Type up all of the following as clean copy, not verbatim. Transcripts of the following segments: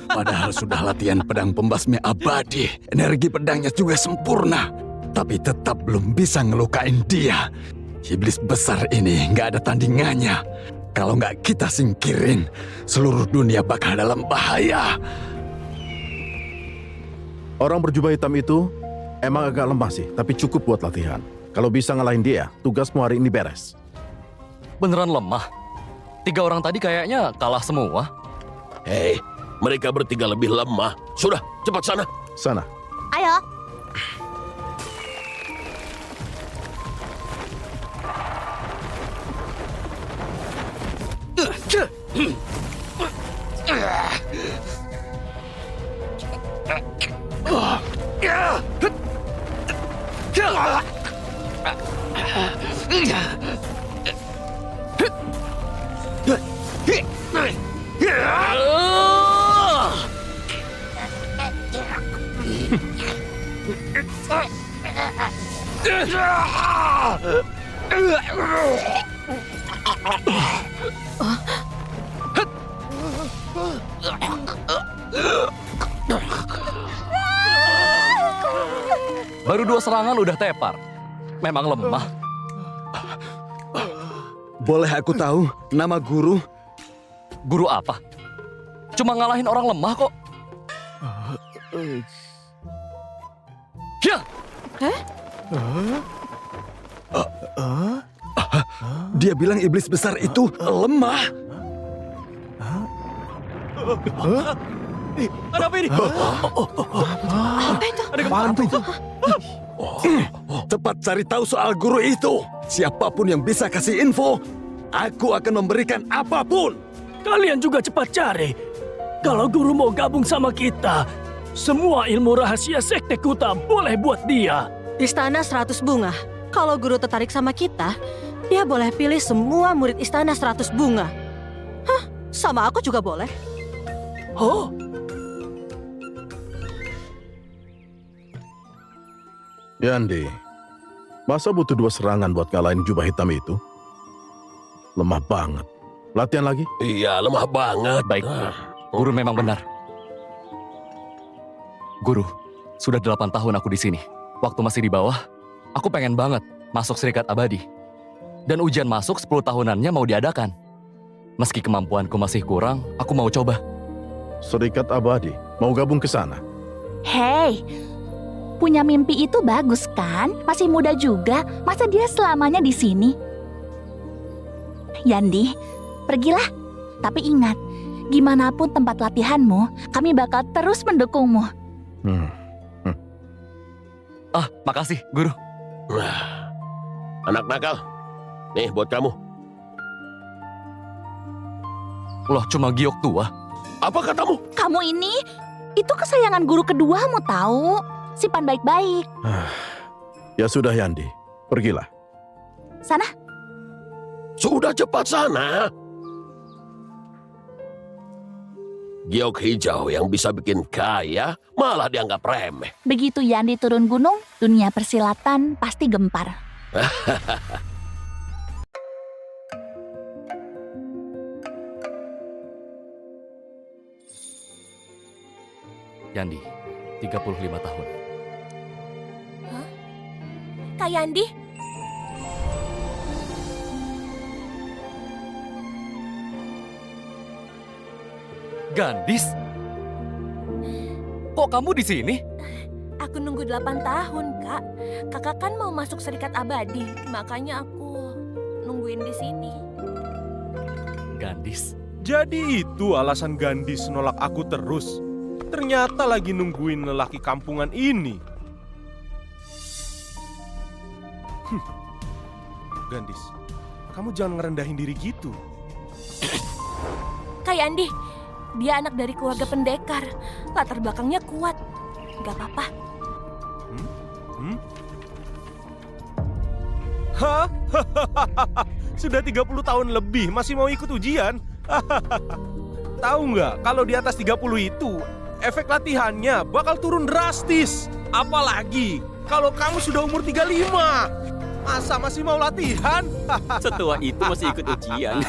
Padahal sudah latihan pedang pembasmi abadi, energi pedangnya juga sempurna. Tapi tetap belum bisa ngelukain dia. Iblis besar ini nggak ada tandingannya. Kalau nggak kita singkirin, seluruh dunia bakal dalam bahaya. Orang berjubah hitam itu emang agak lemah sih, tapi cukup buat latihan. Kalau bisa ngalahin dia, tugasmu hari ini beres. Beneran lemah? 3 orang tadi kayaknya kalah semua. Hei, mereka bertiga lebih lemah. Sudah, cepat sana. Sana. Ayo. Baru 2 serangan udah tepar. Memang lemah. Boleh aku tahu nama guru? Guru apa? Cuma ngalahin orang lemah kok. Ya! Dia bilang iblis besar itu lemah. Ada apa ini? Ada Apaan tuh? Cepat cari tahu soal guru itu. Siapapun yang bisa kasih info, aku akan memberikan apapun. Kalian juga cepat cari. Kalau guru mau gabung sama kita, semua ilmu rahasia Sekte Kuta boleh buat dia. Istana 100 bunga. Kalau guru tertarik sama kita, dia boleh pilih semua murid istana 100 bunga. Hah, sama aku juga boleh. Oh, Yandi, masa butuh 2 serangan buat ngalahin jubah hitam itu? Lemah banget. Latihan lagi? Iya, lemah banget. Baik, guru memang benar. Guru, sudah 8 tahun aku di sini. Waktu masih di bawah, aku pengen banget masuk Serikat Abadi. Dan ujian masuk 10 tahunannya mau diadakan. Meski kemampuanku masih kurang, aku mau coba. Serikat Abadi, mau gabung ke sana? Hei, punya mimpi itu bagus kan? Masih muda juga, masa dia selamanya di sini? Yandi, pergilah. Tapi ingat, gimana pun tempat latihanmu, kami bakal terus mendukungmu. Ah, makasih, guru. Nah, anak nakal, nih buat kamu. Loh, cuma giok tua. Apa katamu? Kamu ini, itu kesayangan guru keduamu tahu. Simpan baik-baik. Ya sudah Yandi, pergilah. Sana. Sudah cepat sana. Giok hijau yang bisa bikin kaya malah dianggap remeh. Begitu Yandi turun gunung, dunia persilatan pasti gempar. Yandi, 35 tahun. Kak Yandi? Gandis? Kok kamu di sini? Aku nunggu 8 tahun, Kak. Kakak kan mau masuk Serikat Abadi, makanya aku nungguin di sini. Gandis? Jadi itu alasan Gandis nolak aku terus. Ternyata lagi nungguin lelaki kampungan ini. Gandis, kamu jangan ngerendahin diri gitu. Kak Yandi, dia anak dari keluarga pendekar. Latar belakangnya kuat. Gak apa-apa. Hah? Sudah 30 tahun lebih masih mau ikut ujian? Tahu nggak, kalau di atas 30 itu, efek latihannya bakal turun drastis. Apalagi kalau kamu sudah umur 35. Masa masih mau latihan? Setua itu masih ikut ujian.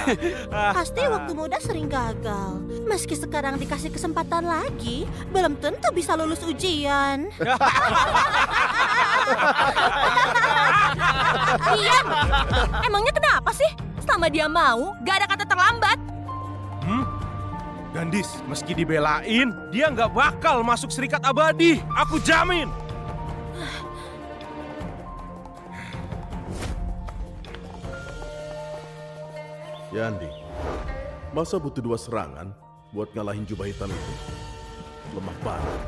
Pasti waktu muda sering gagal. Meski sekarang dikasih kesempatan lagi, belum tentu bisa lulus ujian. Diam! Emangnya kenapa sih? Selama dia mau, gak ada kata terlambat. Gandis, meski dibelain, dia nggak bakal masuk Serikat Abadi. Aku jamin. Yandi, masa butuh 2 serangan buat ngalahin jubah hitam itu? Lemah banget.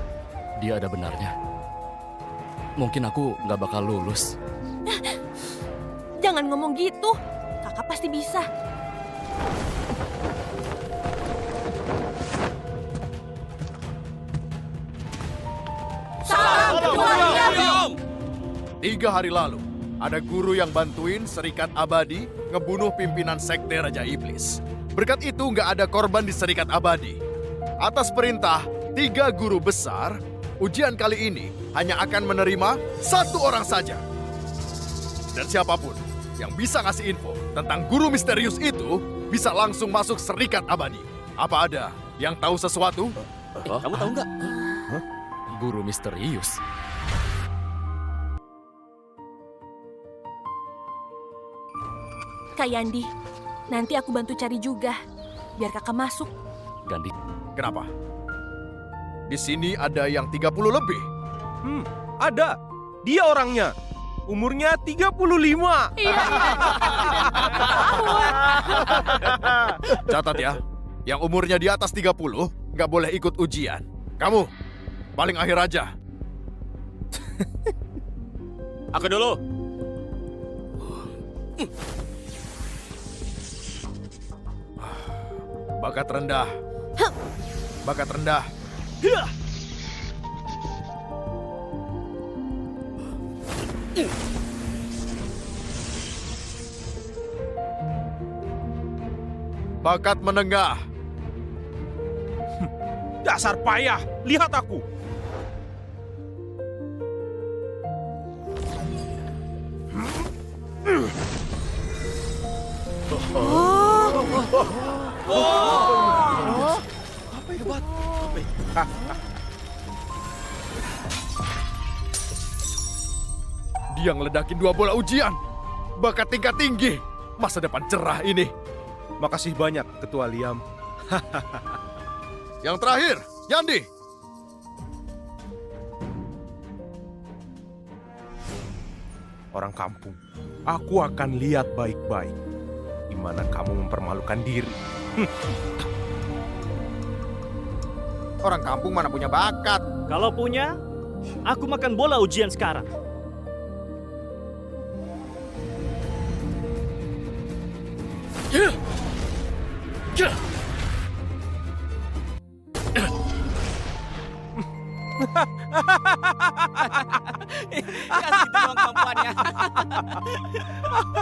Dia ada benarnya. Mungkin aku nggak bakal lulus. Jangan ngomong gitu. Kakak pasti bisa. Salam Ketua Liam! 3 hari lalu, ada guru yang bantuin Serikat Abadi ngebunuh pimpinan Sekte Raja Iblis. Berkat itu nggak ada korban di Serikat Abadi. Atas perintah 3 guru besar, ujian kali ini hanya akan menerima 1 orang saja. Dan siapapun yang bisa ngasih info tentang guru misterius itu bisa langsung masuk Serikat Abadi. Apa ada yang tahu sesuatu? Kamu tahu nggak? Guru misterius. Kak Yandi, nanti aku bantu cari juga. Biar kakak masuk. Gandhi. Kenapa? Di sini ada yang 30 lebih. Ada. Dia orangnya. Umurnya 35. Catat ya, yang umurnya di atas 30 nggak boleh ikut ujian. Kamu, paling akhir aja. Aku dulu. Bakat rendah. Bakat rendah. Bakat menengah. Dasar payah. Lihat aku. Dia ngeledakin 2 bola ujian. Bakat tingkat tinggi. Masa depan cerah ini. Makasih banyak, Ketua Liam. Yang terakhir, Yandi. Orang kampung, aku akan lihat baik-baik di mana kamu mempermalukan diri. Orang kampung mana punya bakat? Kalau punya, aku makan bola ujian sekarang. Kasih itu doang kemampuannya.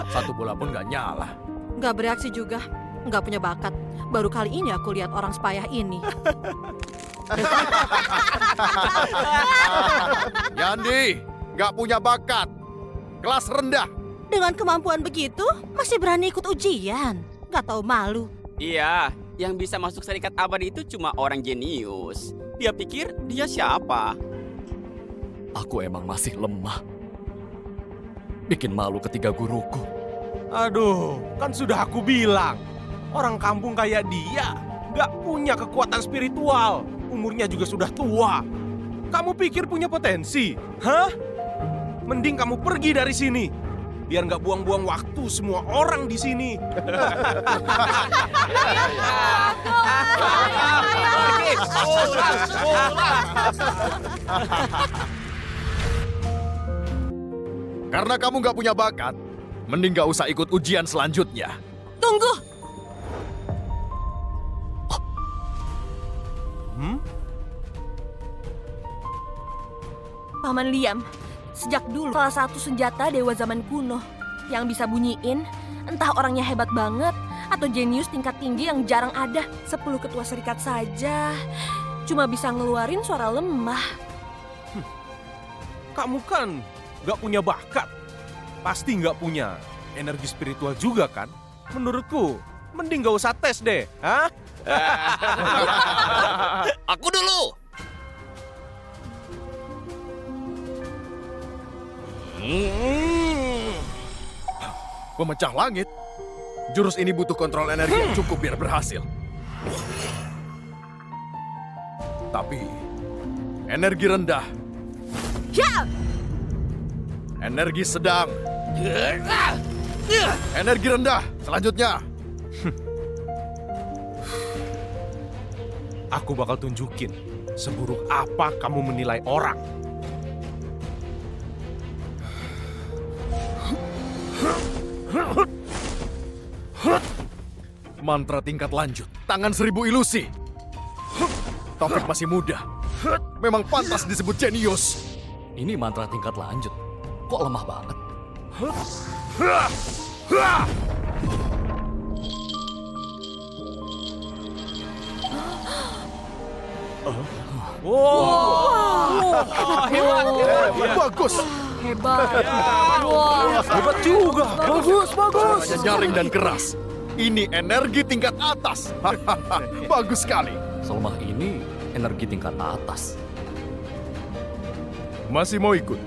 1 bola pun nggak nyala. Nggak bereaksi juga. Nggak punya bakat. Baru kali ini aku lihat orang sepayah ini. Yandi, nggak punya bakat. Kelas rendah. Dengan kemampuan begitu, masih berani ikut ujian. Nggak tahu malu. Iya, yang bisa masuk Serikat Abadi itu cuma orang jenius. Dia pikir dia siapa? Aku emang masih lemah. Bikin malu ketiga guruku. Aduh, kan sudah aku bilang. Orang kampung kayak dia nggak punya kekuatan spiritual. Umurnya juga sudah tua. Kamu pikir punya potensi? Hah? Mending kamu pergi dari sini. Biar nggak buang-buang waktu semua orang di sini. Karena kamu nggak punya bakat, mending nggak usah ikut ujian selanjutnya. Tunggu! Paman Liam, sejak dulu salah satu senjata dewa zaman kuno yang bisa bunyiin, entah orangnya hebat banget atau jenius tingkat tinggi yang jarang ada. 10 ketua serikat saja cuma bisa ngeluarin suara lemah. Kamu kan gak punya bakat. Pasti gak punya energi spiritual juga kan? Menurutku, mending gak usah tes deh. Hah? Aku dulu. Pemecah langit. Jurus ini butuh kontrol energi yang cukup biar berhasil. Tapi, energi rendah. Energi sedang. Energi rendah. Selanjutnya. Aku bakal tunjukin seburuk apa kamu menilai orang. Mantra tingkat lanjut. Tangan 1000 ilusi. Taufik masih muda. Memang pantas disebut jenius. Ini mantra tingkat lanjut. Kok lemah banget? Bagus. Hebat. Wah. Hebat juga. Bagus, bagus. Suaranya nyaring dan keras. Ini energi tingkat atas. Bagus sekali. Selemah ini energi tingkat atas. Masih mau ikut?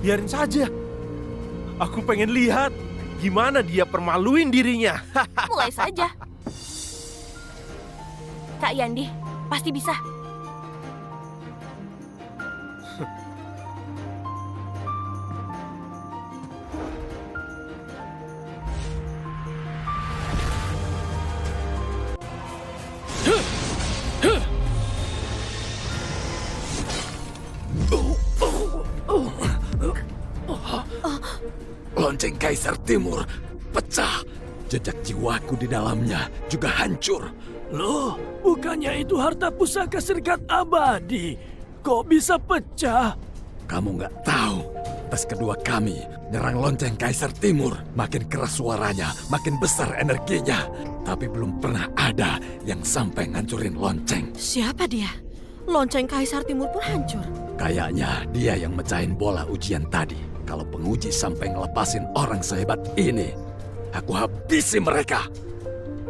Biarin saja. Aku pengen lihat gimana dia permaluin dirinya. Mulai saja. Kak Yandi, pasti bisa. Lonceng Kaisar Timur pecah. Jejak jiwaku di dalamnya juga hancur. Loh, bukannya itu harta pusaka Serikat Abadi? Kok bisa pecah? Kamu nggak tahu, tes kedua kami nyerang lonceng Kaisar Timur. Makin keras suaranya, makin besar energinya. Tapi belum pernah ada yang sampai ngancurin lonceng. Siapa dia? Lonceng Kaisar Timur pun hancur. Kayaknya dia yang mecahin bola ujian tadi. Kalau penguji sampai ngelepasin orang sehebat ini, aku habisi mereka.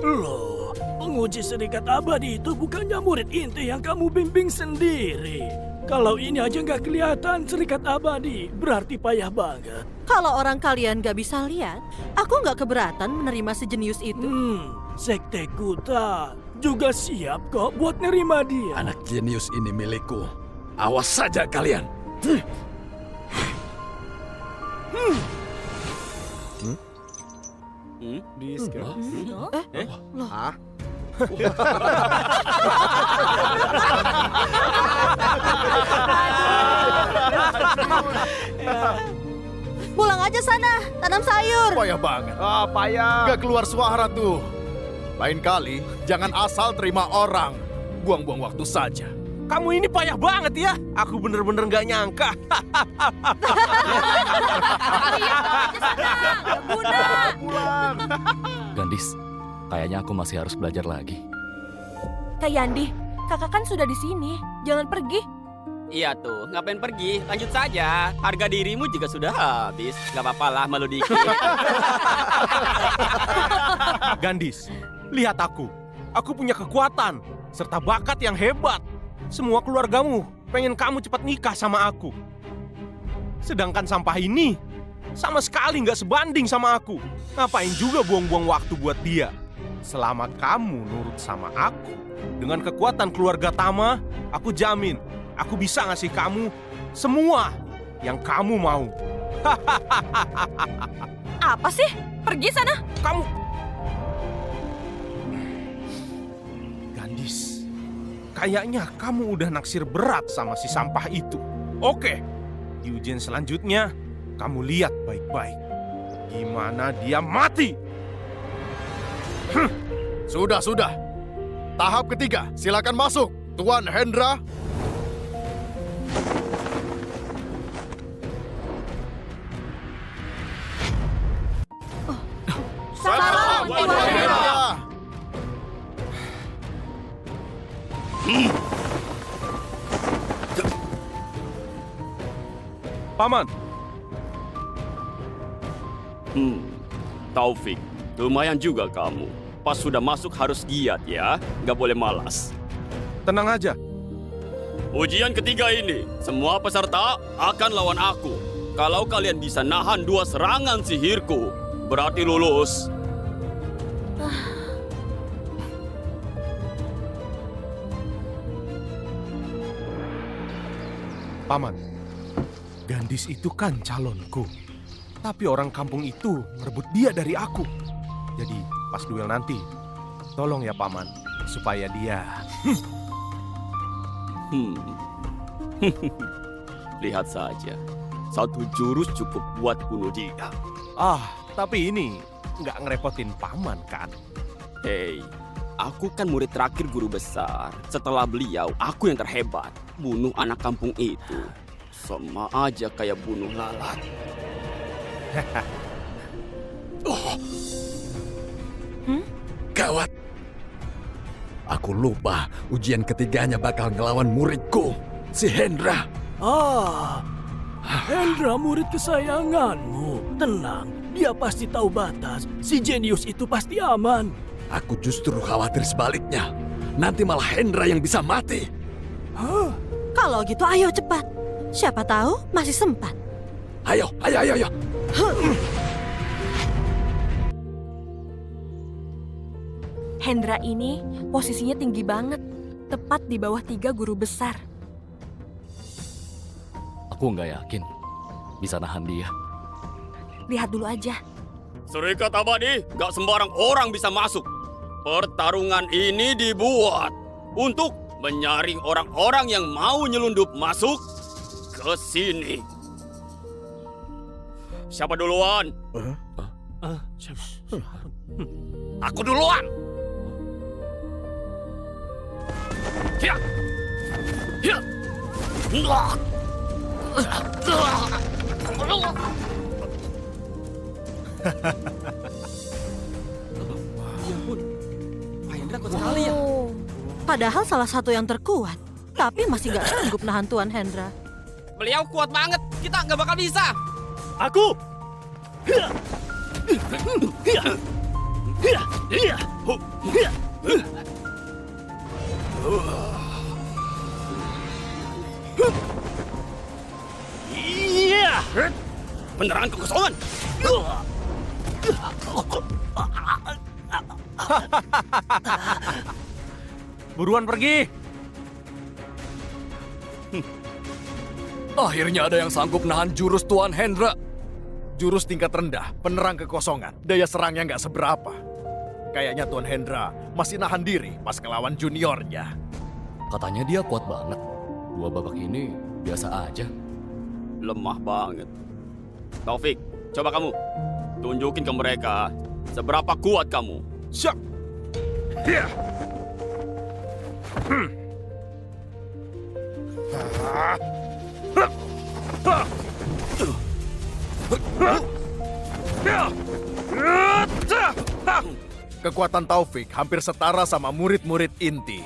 Loh, penguji Serikat Abadi itu bukannya murid inti yang kamu bimbing sendiri. Kalau ini aja nggak kelihatan Serikat Abadi, berarti payah banget. Kalau orang kalian gak bisa lihat, aku gak keberatan menerima sejenius itu. Sekte Kuta juga siap kok buat nerima dia. Anak jenius ini milikku. Awas saja kalian. Pulang aja sana, tanam sayur. Payah banget. Payah. Gak keluar suara tuh. Lain kali, jangan asal terima orang. Buang-buang waktu saja. Kamu ini payah banget ya. Aku bener-bener gak nyangka. Gandis, kayaknya aku masih harus belajar lagi. Kak Yandi, kakak kan sudah di sini. Jangan pergi. Iya tuh, ngapain pergi? Lanjut saja. Harga dirimu juga sudah habis. Gak apa-apa lah, malu dikit. Gandis, lihat aku. Aku punya kekuatan serta bakat yang hebat. Semua keluargamu pengen kamu cepat nikah sama aku. Sedangkan sampah ini sama sekali nggak sebanding sama aku. Ngapain juga buang-buang waktu buat dia? Selama kamu nurut sama aku, dengan kekuatan keluarga Tama, aku jamin aku bisa ngasih kamu semua yang kamu mau. Apa sih? Pergi sana. Kamu... Gandis, kayaknya kamu udah naksir berat sama si sampah itu. Oke, di ujian selanjutnya, kamu lihat baik-baik. Gimana dia mati. Sudah. Tahap ketiga, silakan masuk. Tuan Hendra. Salam, Tuan Hendra. Paman, Taufik, lumayan juga kamu. Pas sudah masuk harus giat ya, nggak boleh malas. tenang aja. Ujian ketiga ini, semua peserta akan lawan aku. Kalau kalian bisa nahan 2 serangan sihirku, berarti lulus. Paman, Gandis itu kan calonku. Tapi orang kampung itu merebut dia dari aku. Jadi pas duel nanti, tolong ya Paman, supaya dia... Lihat saja, 1 jurus cukup buat bunuh dia. Tapi ini nggak ngerepotin Paman kan? Hei, aku kan murid terakhir guru besar. Setelah beliau, aku yang terhebat. Bunuh anak kampung itu sama aja kayak bunuh lalat. Gawat. Aku lupa ujian ketiganya bakal ngelawan muridku, si Hendra. Hendra murid kesayanganmu. Tenang, dia pasti tahu batas. Si jenius itu pasti aman. Aku justru khawatir sebaliknya. Nanti malah Hendra yang bisa mati. Kalau gitu ayo cepat. Siapa tahu masih sempat. Ayo. Hendra ini posisinya tinggi banget. Tepat di bawah 3 guru besar. Aku nggak yakin bisa nahan dia. Lihat dulu aja. Serikat Abadi, gak sembarang orang bisa masuk. Pertarungan ini dibuat untuk menyaring orang-orang yang mau nyelundup masuk ke sini. Siapa duluan? Aku duluan. Hiya. Hiya. Padahal salah satu yang terkuat. Tapi masih gak sanggup nahan Tuan Hendra. Beliau kuat banget, kita nggak bakal bisa. Aku! Penerangan kekosongan. Buruan pergi! Akhirnya ada yang sanggup nahan jurus Tuan Hendra. Jurus tingkat rendah, penerang kekosongan. Daya serangnya nggak seberapa. Kayaknya Tuan Hendra masih nahan diri pas ngelawan juniornya. Katanya dia kuat banget. 2 babak ini biasa aja. Lemah banget. Taufik, coba kamu tunjukin ke mereka seberapa kuat kamu. Siap! Kekuatan Taufik hampir setara sama murid-murid inti.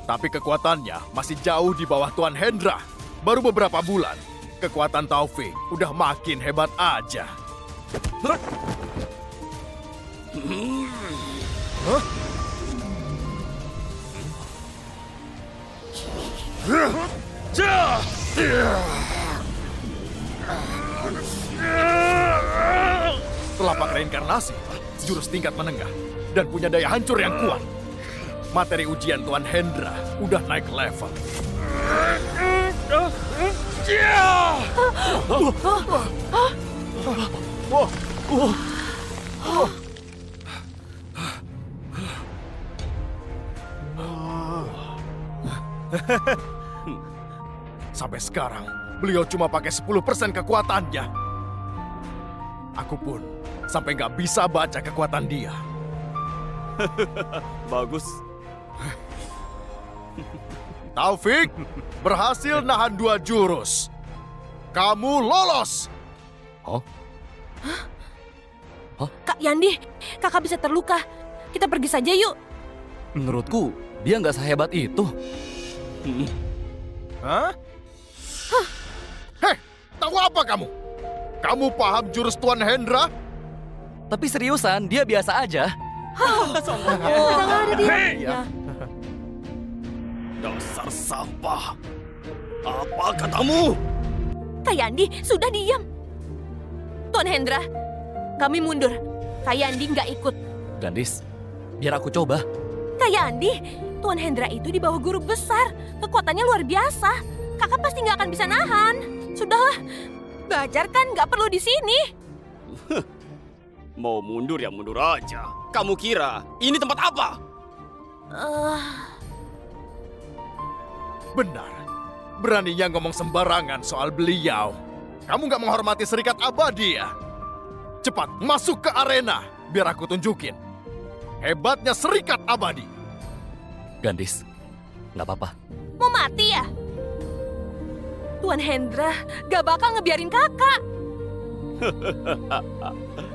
Tapi kekuatannya masih jauh di bawah Tuan Hendra. Baru beberapa bulan, kekuatan Taufik udah makin hebat aja. Telapak reinkarnasi, jurus tingkat menengah, dan punya daya hancur yang kuat. Materi ujian Tuan Hendra udah naik level. Sampai sekarang, beliau cuma pakai 10% kekuatannya. Aku pun sampai nggak bisa baca kekuatan dia. Bagus. Taufik berhasil nahan 2 jurus. Kamu lolos. Kak Yandi, kakak bisa terluka. Kita pergi saja yuk. Menurutku, dia nggak sehebat itu. Hah? Heh, tahu apa kamu? Kamu paham jurus Tuan Hendra? Tapi seriusan, dia biasa aja. Udah nggak ada dia. Hei! Dasar sampah. Apa katamu? Kak Yandi, sudah diam. Tuan Hendra, kami mundur. Kak Yandi nggak ikut. Gandis, biar aku coba. Kak Yandi, Tuan Hendra itu di bawah guru besar. Kekuatannya luar biasa. Kakak pasti nggak akan bisa nahan. Sudahlah, belajar kan nggak perlu di sini. Mau mundur ya mundur aja. Kamu kira ini tempat apa? Benar. Beraninya ngomong sembarangan soal beliau. Kamu nggak menghormati Serikat Abadi ya? Cepat, masuk ke arena. Biar aku tunjukin. Hebatnya Serikat Abadi. Gandis, nggak apa-apa. Mau mati ya? Tuan Hendra gak bakal ngebiarin kakak.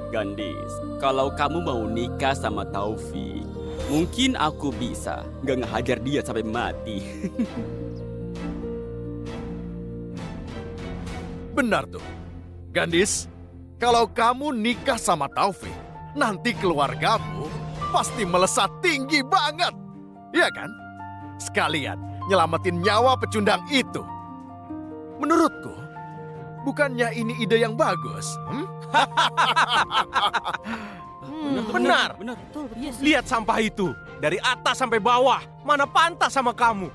Gandis, kalau kamu mau nikah sama Taufik, mungkin aku bisa gak ngehajar dia sampai mati. Benar tuh. Gandis, kalau kamu nikah sama Taufik, nanti keluargamu pasti melesat tinggi banget. Iya kan? Sekalian nyelamatin nyawa pecundang itu. Menurutku, bukannya ini ide yang bagus? Benar. Betul, yes. Lihat sampah itu. Dari atas sampai bawah. Mana pantas sama kamu.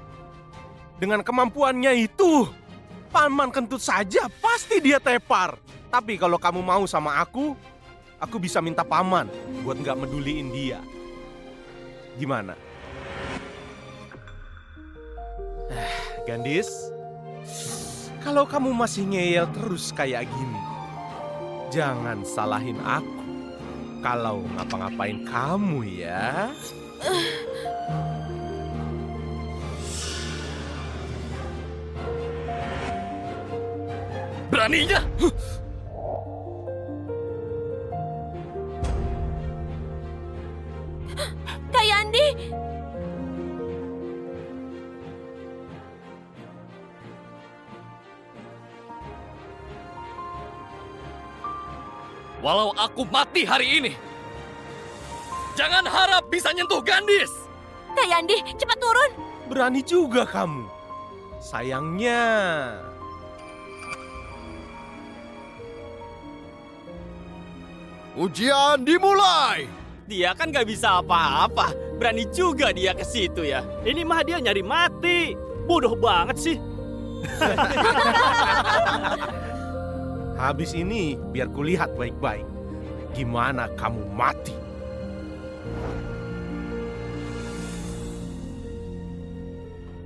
Dengan kemampuannya itu, Paman Kentut saja pasti dia tepar. Tapi kalau kamu mau sama aku bisa minta Paman buat nggak meduliin dia. Gimana? Gandis, kalau kamu masih ngeyel terus kayak gini, jangan salahin aku kalau ngapa-ngapain kamu ya. Beraninya! Kak Yandi, Walau aku mati hari ini, jangan harap bisa nyentuh Gandis! Kak Yandi, cepat turun. Berani juga kamu. Sayangnya, Ujian dimulai! Dia kan gak bisa apa-apa. Berani juga dia ke situ ya. Ini mah dia nyari mati. Bodoh banget sih. habis ini biar kulihat baik-baik. Gimana kamu mati?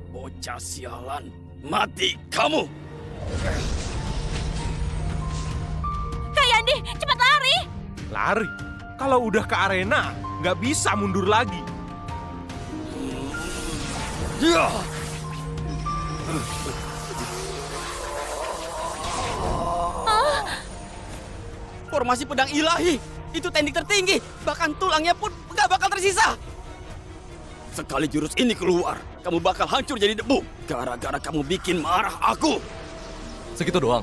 Bocah sialan, mati kamu! Kak Yandi, cepat lari. Lari? Kalau udah ke arena, nggak bisa mundur lagi. Ya! Formasi pedang ilahi, itu teknik tertinggi. Bahkan tulangnya pun nggak bakal tersisa. Sekali jurus ini keluar, kamu bakal hancur jadi debu. Gara-gara kamu bikin marah aku. Segitu doang.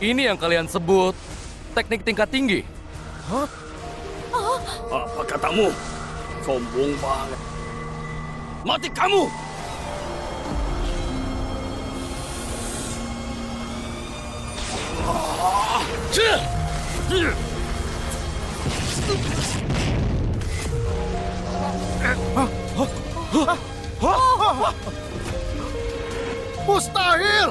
Ini yang kalian sebut teknik tingkat tinggi. Apa katamu? Sombong banget. Mati kamu! Mustahil!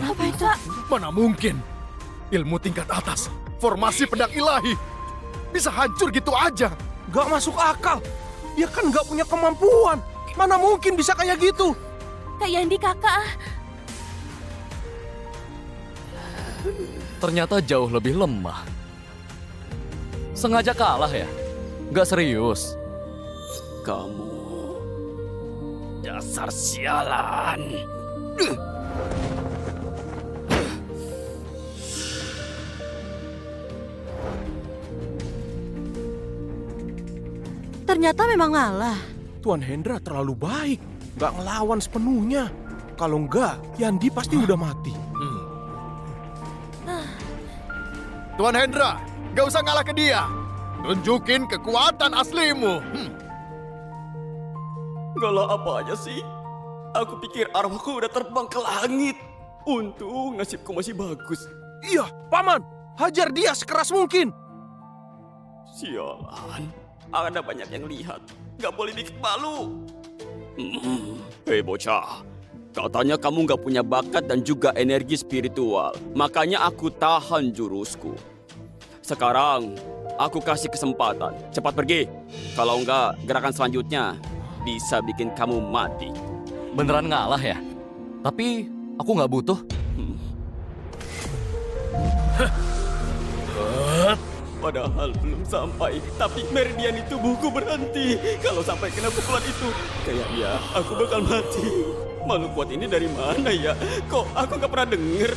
Apa itu? Mana mungkin? Ilmu tingkat atas, formasi pedang ilahi, bisa hancur gitu aja. Gak masuk akal. Dia kan gak punya kemampuan. Mana mungkin bisa kayak gitu? Kak Yandi, kakak. Ternyata jauh lebih lemah. Sengaja kalah ya? Gak serius. Kamu dasar sialan. Ternyata memang ngalah. Tuan Hendra terlalu baik. Nggak ngelawan sepenuhnya. Kalau enggak, Yandi pasti udah mati. Tuan Hendra, gak usah ngalah ke dia. Tunjukin kekuatan aslimu. Galah apa aja sih? Aku pikir arwahku udah terbang ke langit. Untung nasibku masih bagus. Iya, Paman. Hajar dia sekeras mungkin. Sialan, ada banyak yang lihat. Gak boleh bikin malu. Hei bocah, katanya kamu gak punya bakat dan juga energi spiritual. Makanya aku tahan jurusku. Sekarang, aku kasih kesempatan. Cepat pergi. Kalau enggak, gerakan selanjutnya bisa bikin kamu mati. Beneran ngalah ya? Tapi aku nggak butuh. Padahal belum sampai, tapi meridian di tubuhku berhenti. Kalau sampai kena pukulan itu, kayaknya aku bakal mati. Makhluk kuat ini dari mana ya? Kok aku nggak pernah denger?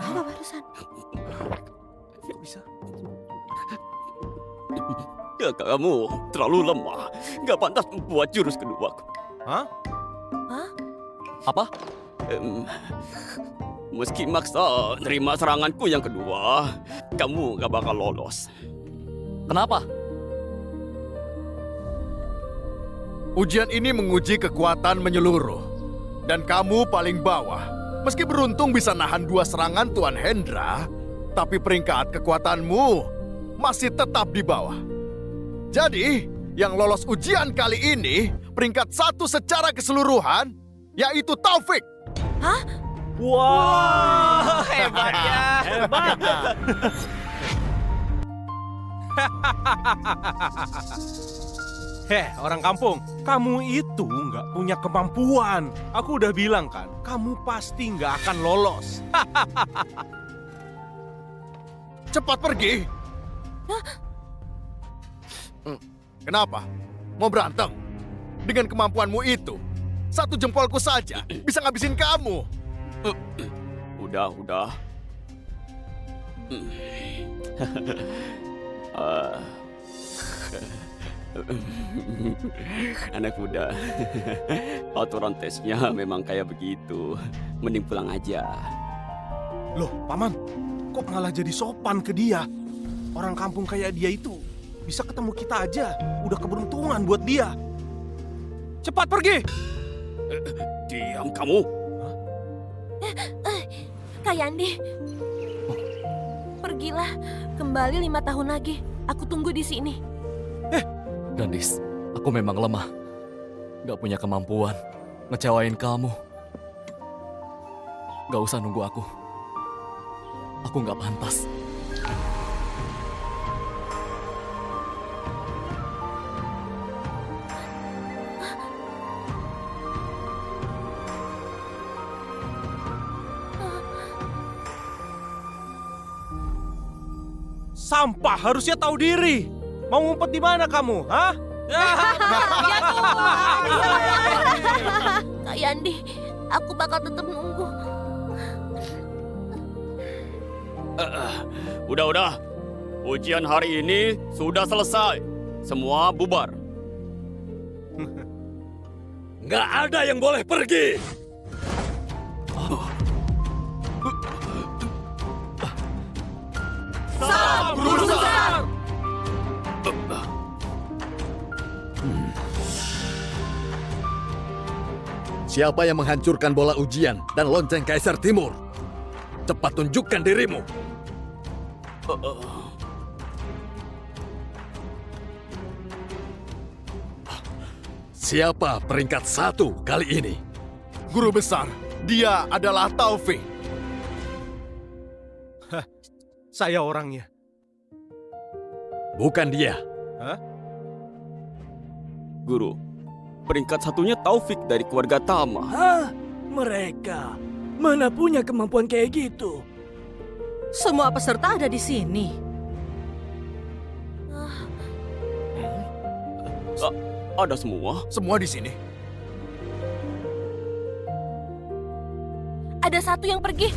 Apa barusan? Ya kamu terlalu lemah. Nggak pantas membuat jurus keduaku. Hah? Apa? Meski maksa nerima seranganku yang kedua, kamu nggak bakal lolos. Kenapa? Ujian ini menguji kekuatan menyeluruh. Dan kamu paling bawah. Meski beruntung bisa nahan 2 serangan Tuan Hendra, tapi peringkat kekuatanmu masih tetap di bawah. Jadi, yang lolos ujian kali ini, peringkat 1 secara keseluruhan, yaitu Taufik. Hah? Wah, hebat ya. Hebat. Heh, orang kampung, kamu itu nggak punya kemampuan. Aku udah bilang kan, kamu pasti nggak akan lolos. Cepat pergi. Kenapa? Mau berantem? Dengan kemampuanmu itu, 1 jempolku saja bisa ngabisin kamu. Udah. Anak muda, aturan tesnya memang kayak begitu. Mending pulang aja. Loh, Paman, kok malah jadi sopan ke dia? Orang kampung kayak dia itu bisa ketemu kita aja. Udah keberuntungan buat dia. Cepat pergi! Diam kamu. Kak Yandi, pergilah. Kembali 5 tahun lagi. Aku tunggu di sini. Gandis, aku memang lemah. Gak punya kemampuan ngecewain kamu. Gak usah nunggu aku. Aku gak pantas. Sampah, harusnya tahu diri. Mau ngumpet di mana kamu, hah? Kak Yandi, aku bakal tetap nunggu. Udah. Ujian hari ini sudah selesai. Semua bubar. Nggak ada yang boleh pergi. Salam Guru Besar! Siapa yang menghancurkan bola ujian dan lonceng Kaisar Timur? Cepat tunjukkan dirimu. Siapa peringkat 1 kali ini? Guru besar, dia adalah Taufik. Saya orangnya. Bukan dia. Hah? Guru, peringkat 1-nya Taufik dari keluarga Tama. Hah? Mereka mana punya kemampuan kayak gitu? Semua peserta ada di sini. Ada semua? Semua di sini. Ada satu yang pergi.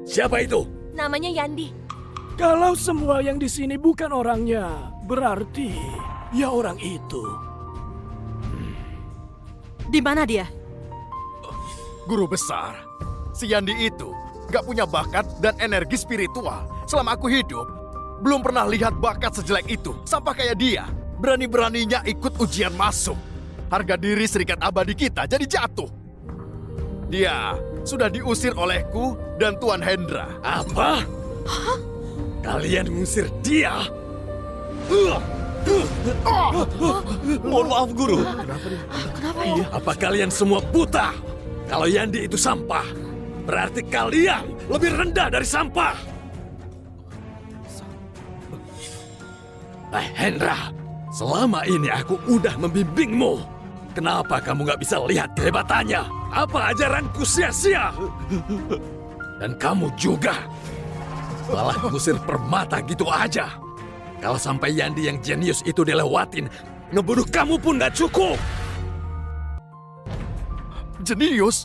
Siapa itu? Namanya Yandi. Kalau semua yang di sini bukan orangnya, berarti ya orang itu. Di mana dia? Guru besar, si Yandi itu gak punya bakat dan energi spiritual. Selama aku hidup, belum pernah lihat bakat sejelek itu. Sampai kayak dia, berani-beraninya ikut ujian masuk. Harga diri Serikat Abadi kita jadi jatuh. Dia sudah diusir olehku dan Tuan Hendra. Apa? Kalian mengusir dia? Mohon maaf, Guru. Kenapa ya? Apa kalian semua buta? Kalau Yandi itu sampah, berarti kalian lebih rendah dari sampah. Hendra, selama ini aku udah membimbingmu. Kenapa kamu gak bisa lihat kehebatannya? Apa ajaranku sia-sia? Dan kamu juga malah ngusir permata gitu aja. Kalau sampai Yandi yang jenius itu dilewatin, ngebunuh kamu pun gak cukup. Jenius?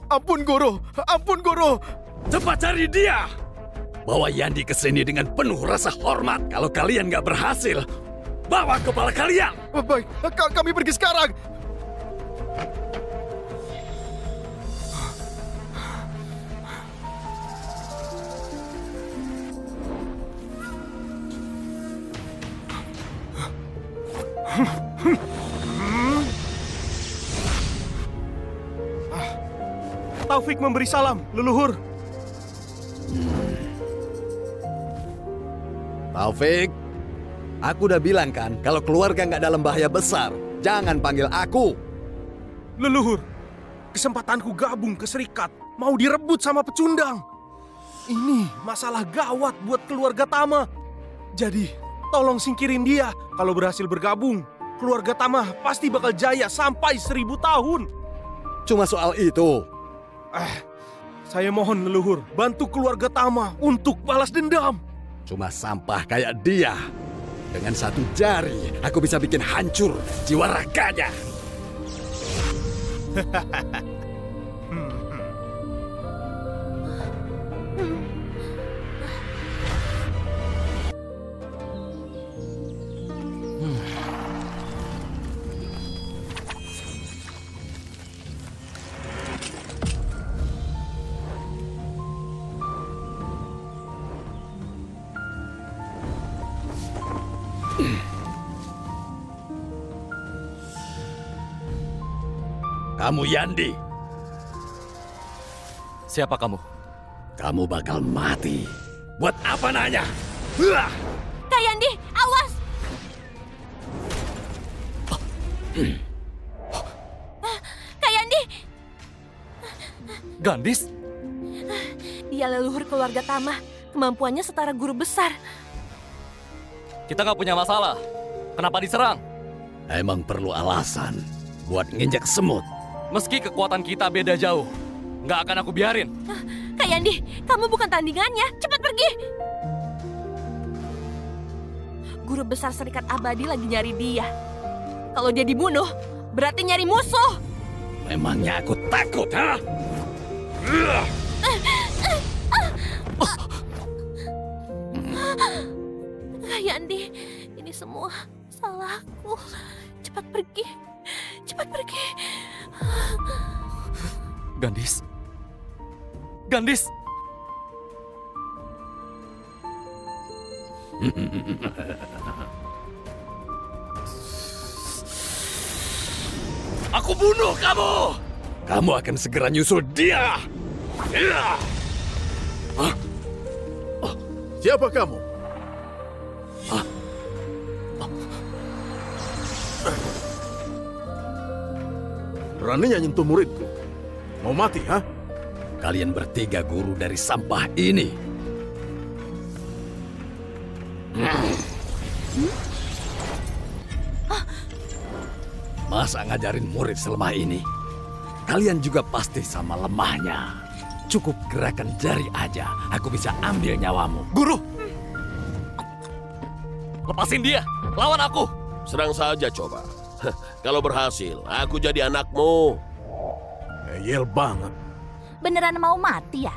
Ampun, Guru. Ampun, Guru. Cepat cari dia. Bawa Yandi ke sini dengan penuh rasa hormat. Kalau kalian gak berhasil, bawa kepala kalian. Baik, kami pergi sekarang. Taufik memberi salam, leluhur. Taufik, aku udah bilang kan, kalau keluarga nggak dalam bahaya besar, jangan panggil aku. Leluhur, kesempatanku gabung ke serikat mau direbut sama pecundang. Ini masalah gawat buat keluarga Tama. Jadi, tolong singkirin dia. Kalau berhasil bergabung, keluarga Tama pasti bakal jaya sampai 1000 tahun. Cuma soal itu. Saya mohon leluhur, bantu keluarga Tama untuk balas dendam. Cuma sampah kayak dia. Dengan satu jari, aku bisa bikin hancur jiwa raganya. Kamu Yandi. Siapa kamu? Kamu bakal mati. Buat apa nanya? Hah! Kak Yandi, awas! Kak Yandi! Gandis? Dia leluhur keluarga Tama. Kemampuannya setara guru besar. Kita nggak punya masalah. Kenapa diserang? Emang perlu alasan buat nginjak semut. Meski kekuatan kita beda jauh, nggak akan aku biarin. Kak Yandi, kamu bukan tandingannya. Cepat pergi! Guru besar Serikat Abadi lagi nyari dia. Kalau dia dibunuh, berarti nyari musuh. Memangnya aku takut, ha? Kak Yandi, ini semua salahku. Cepat pergi. Cepat pergi. Gandis? Gandis? Aku bunuh kamu! Kamu akan segera nyusul dia! Siapa kamu? Beraninya nyentuh muridku. Mau mati, ha? Kalian bertiga guru dari sampah ini. Masa ngajarin murid selemah ini? Kalian juga pasti sama lemahnya. Cukup gerakan jari aja, aku bisa ambil nyawamu. Guru! Lepasin dia! Lawan aku! Serang saja coba. Kalau berhasil, aku jadi anakmu. Ngeyel banget. Beneran mau mati ya?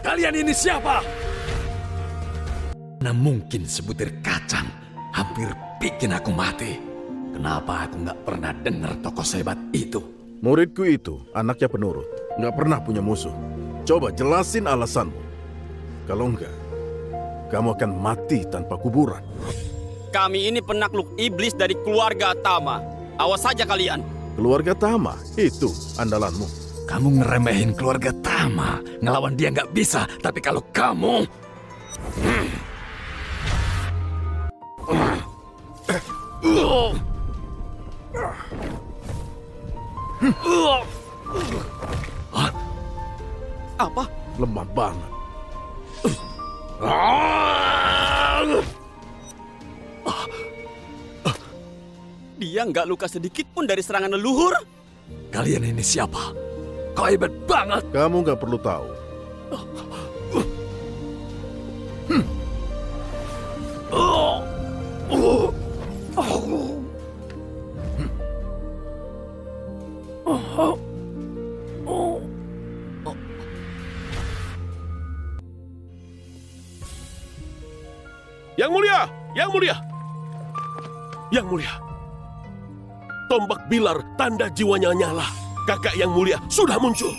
Kalian ini siapa? Nah mungkin sebutir kacang hampir bikin aku mati. Kenapa aku nggak pernah dengar tokoh sehebat itu? Muridku itu anaknya penurut, nggak pernah punya musuh. Coba jelasin alasanmu. Kalau enggak, kamu akan mati tanpa kuburan. Kami ini penakluk iblis dari keluarga Tama. Awas saja kalian. Keluarga Tama, itu andalanmu. Kamu ngeremehin keluarga Tama. Ngelawan dia nggak bisa, tapi kalau kamu... Apa? Lemah banget. Dia nggak luka sedikit pun dari serangan leluhur? Kalian ini siapa? Kau hebat banget. Kamu nggak perlu tahu. Yang mulia, yang mulia, yang mulia. Tombak Bilar tanda jiwanya nyala. Kakak yang mulia sudah muncul.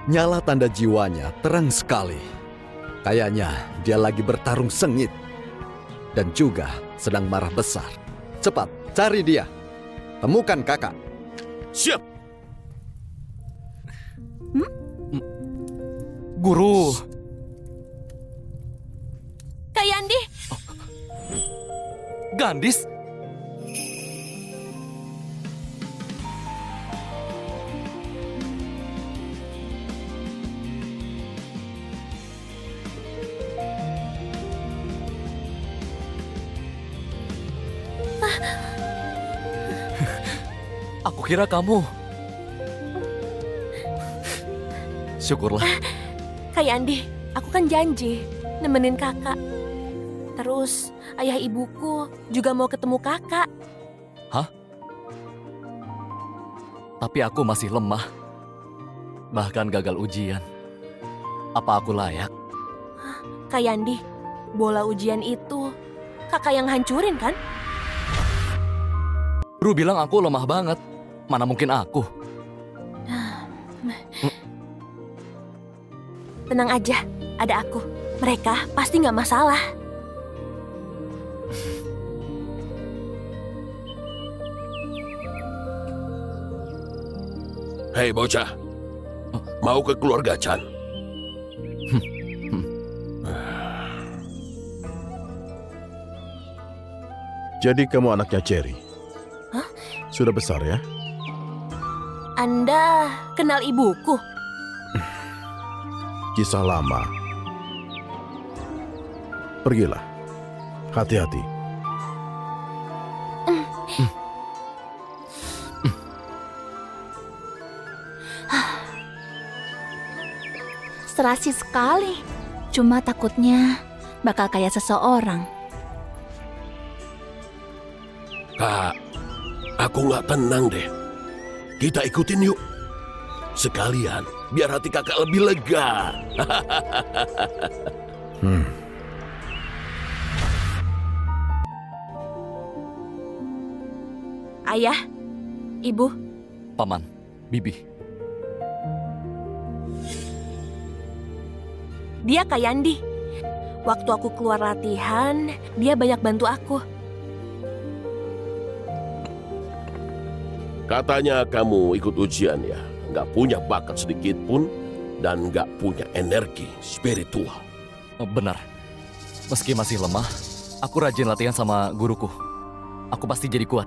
Nyala tanda jiwanya terang sekali. Kayaknya dia lagi bertarung sengit. Dan juga sedang marah besar. Cepat, cari dia. Temukan kakak. Siap. Guru. Kak Yandi, Gandis? Aku kira kamu. Syukurlah. Kak Yandi, aku kan janji nemenin kakak. Terus ayah ibuku juga mau ketemu kakak. Hah? Tapi aku masih lemah. Bahkan gagal ujian. Apa aku layak? Kak Yandi, bola ujian itu kakak yang hancurin kan? Guru bilang aku lemah banget. Mana mungkin aku? Tenang aja, ada aku. Mereka pasti nggak masalah. Hei bocah, mau ke keluarga Chan? Jadi kamu anaknya Cherry? Hah? Sudah besar ya? Anda kenal ibuku? Kisah lama. Pergilah. Hati-hati. Serasi sekali. Cuma takutnya bakal kayak seseorang. Kak, aku nggak tenang deh. Kita ikutin yuk. Sekalian, biar hati kakak lebih lega. Ayah, ibu, Paman, Bibi. dia Kak Yandi. Waktu aku keluar latihan, dia banyak bantu aku. Katanya kamu ikut ujian ya. Nggak punya bakat sedikit pun dan nggak punya energi spiritual. Benar. Meski masih lemah, aku rajin latihan sama guruku. Aku pasti jadi kuat.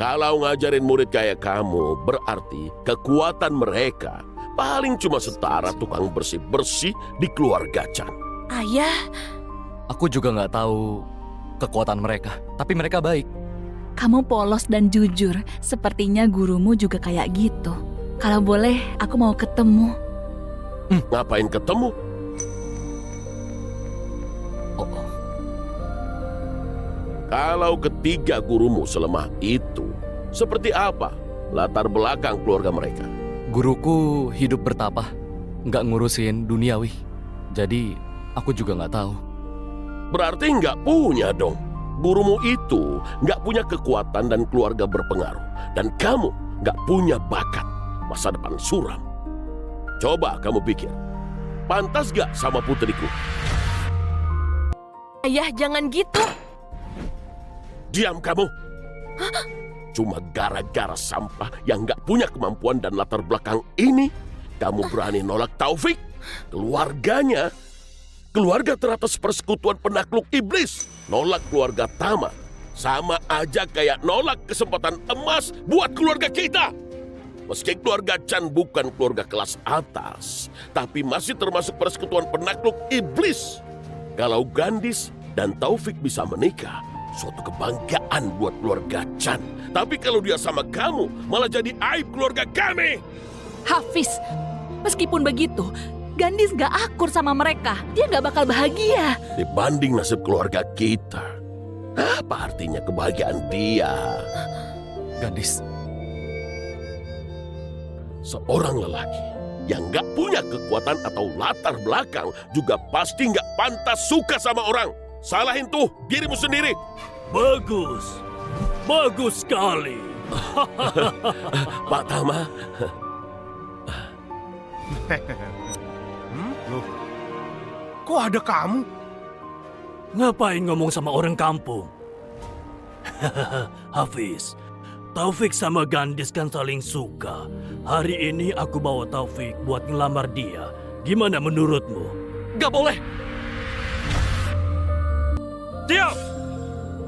Kalau ngajarin murid kayak kamu, berarti kekuatan mereka paling cuma setara tukang bersih-bersih di keluarga Chan. Ayah, Aku juga nggak tahu kekuatan mereka, tapi mereka baik. Kamu polos dan jujur, sepertinya gurumu juga kayak gitu. Kalau boleh, aku mau ketemu. Ngapain ketemu? Oh, Kalau ketiga gurumu selemah itu, seperti apa latar belakang keluarga mereka? guruku hidup bertapah, nggak ngurusin duniawi. Jadi aku juga nggak tahu. Berarti nggak punya dong. Gurumu itu nggak punya kekuatan dan keluarga berpengaruh. Dan kamu nggak punya bakat. Masa depan suram. Coba kamu pikir, pantas gak sama putriku? Ayah, jangan gitu. Diam kamu. Cuma gara-gara sampah yang nggak punya kemampuan dan latar belakang ini, kamu berani nolak Taufik, keluarganya. Keluarga teratas persekutuan penakluk iblis. Nolak keluarga Tama. Sama aja kayak nolak kesempatan emas buat keluarga kita. Meski keluarga Chan bukan keluarga kelas atas, tapi masih termasuk persekutuan penakluk iblis. Kalau Gandis dan Taufik bisa menikah, suatu kebanggaan buat keluarga Chan. Tapi kalau dia sama kamu, malah jadi aib keluarga kami. Hafiz, meskipun begitu, Gandis gak akur sama mereka. Dia gak bakal bahagia. Dibanding nasib keluarga kita, apa artinya kebahagiaan dia? Gandis, Seorang lelaki yang nggak punya kekuatan atau latar belakang juga pasti nggak pantas suka sama orang. Salahin tuh dirimu sendiri. Bagus. Bagus sekali. Pak Tama, Loh, kok ada kamu? Ngapain ngomong sama orang kampung? Hafiz, Taufik sama Gandis kan saling suka. Hari ini aku bawa Taufik buat ngelamar dia. Gimana menurutmu? nggak boleh. Diam!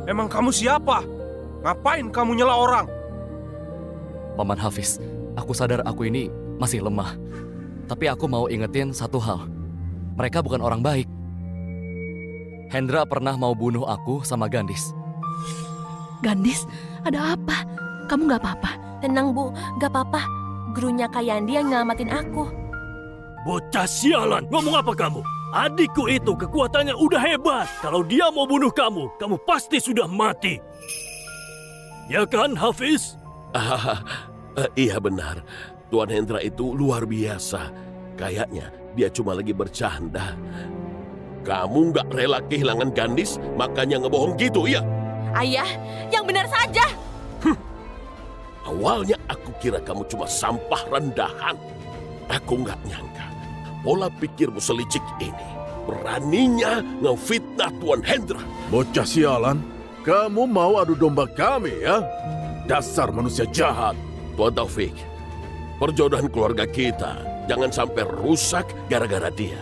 Emang kamu siapa? Ngapain kamu nyela orang? Paman Hafiz, aku sadar aku ini masih lemah. Tapi aku mau ingetin satu hal. Mereka bukan orang baik. Hendra pernah mau bunuh aku sama Gandis. Gandis, ada apa? Kamu gak apa-apa? Tenang, Bu. Gak apa-apa. Gurunya Kak Yandi yang nyelamatin aku. Bocah sialan, ngomong apa kamu? Adikku itu kekuatannya udah hebat. Kalau dia mau bunuh kamu, kamu pasti sudah mati. Ya kan, Hafiz? Iya benar. Tuan Hendra itu luar biasa. Kayaknya dia cuma lagi bercanda. Kamu nggak rela kehilangan Gandis, makanya ngebohong gitu, iya? Ayah, yang benar saja. Awalnya aku kira kamu cuma sampah rendahan. Aku nggak nyangka pola pikirmu selicik ini. Beraninya ngefitnah Tuan Hendra. Bocah sialan, kamu mau adu domba kami ya? Dasar manusia jahat. Tuan Taufik, perjodohan keluarga kita jangan sampai rusak gara-gara dia.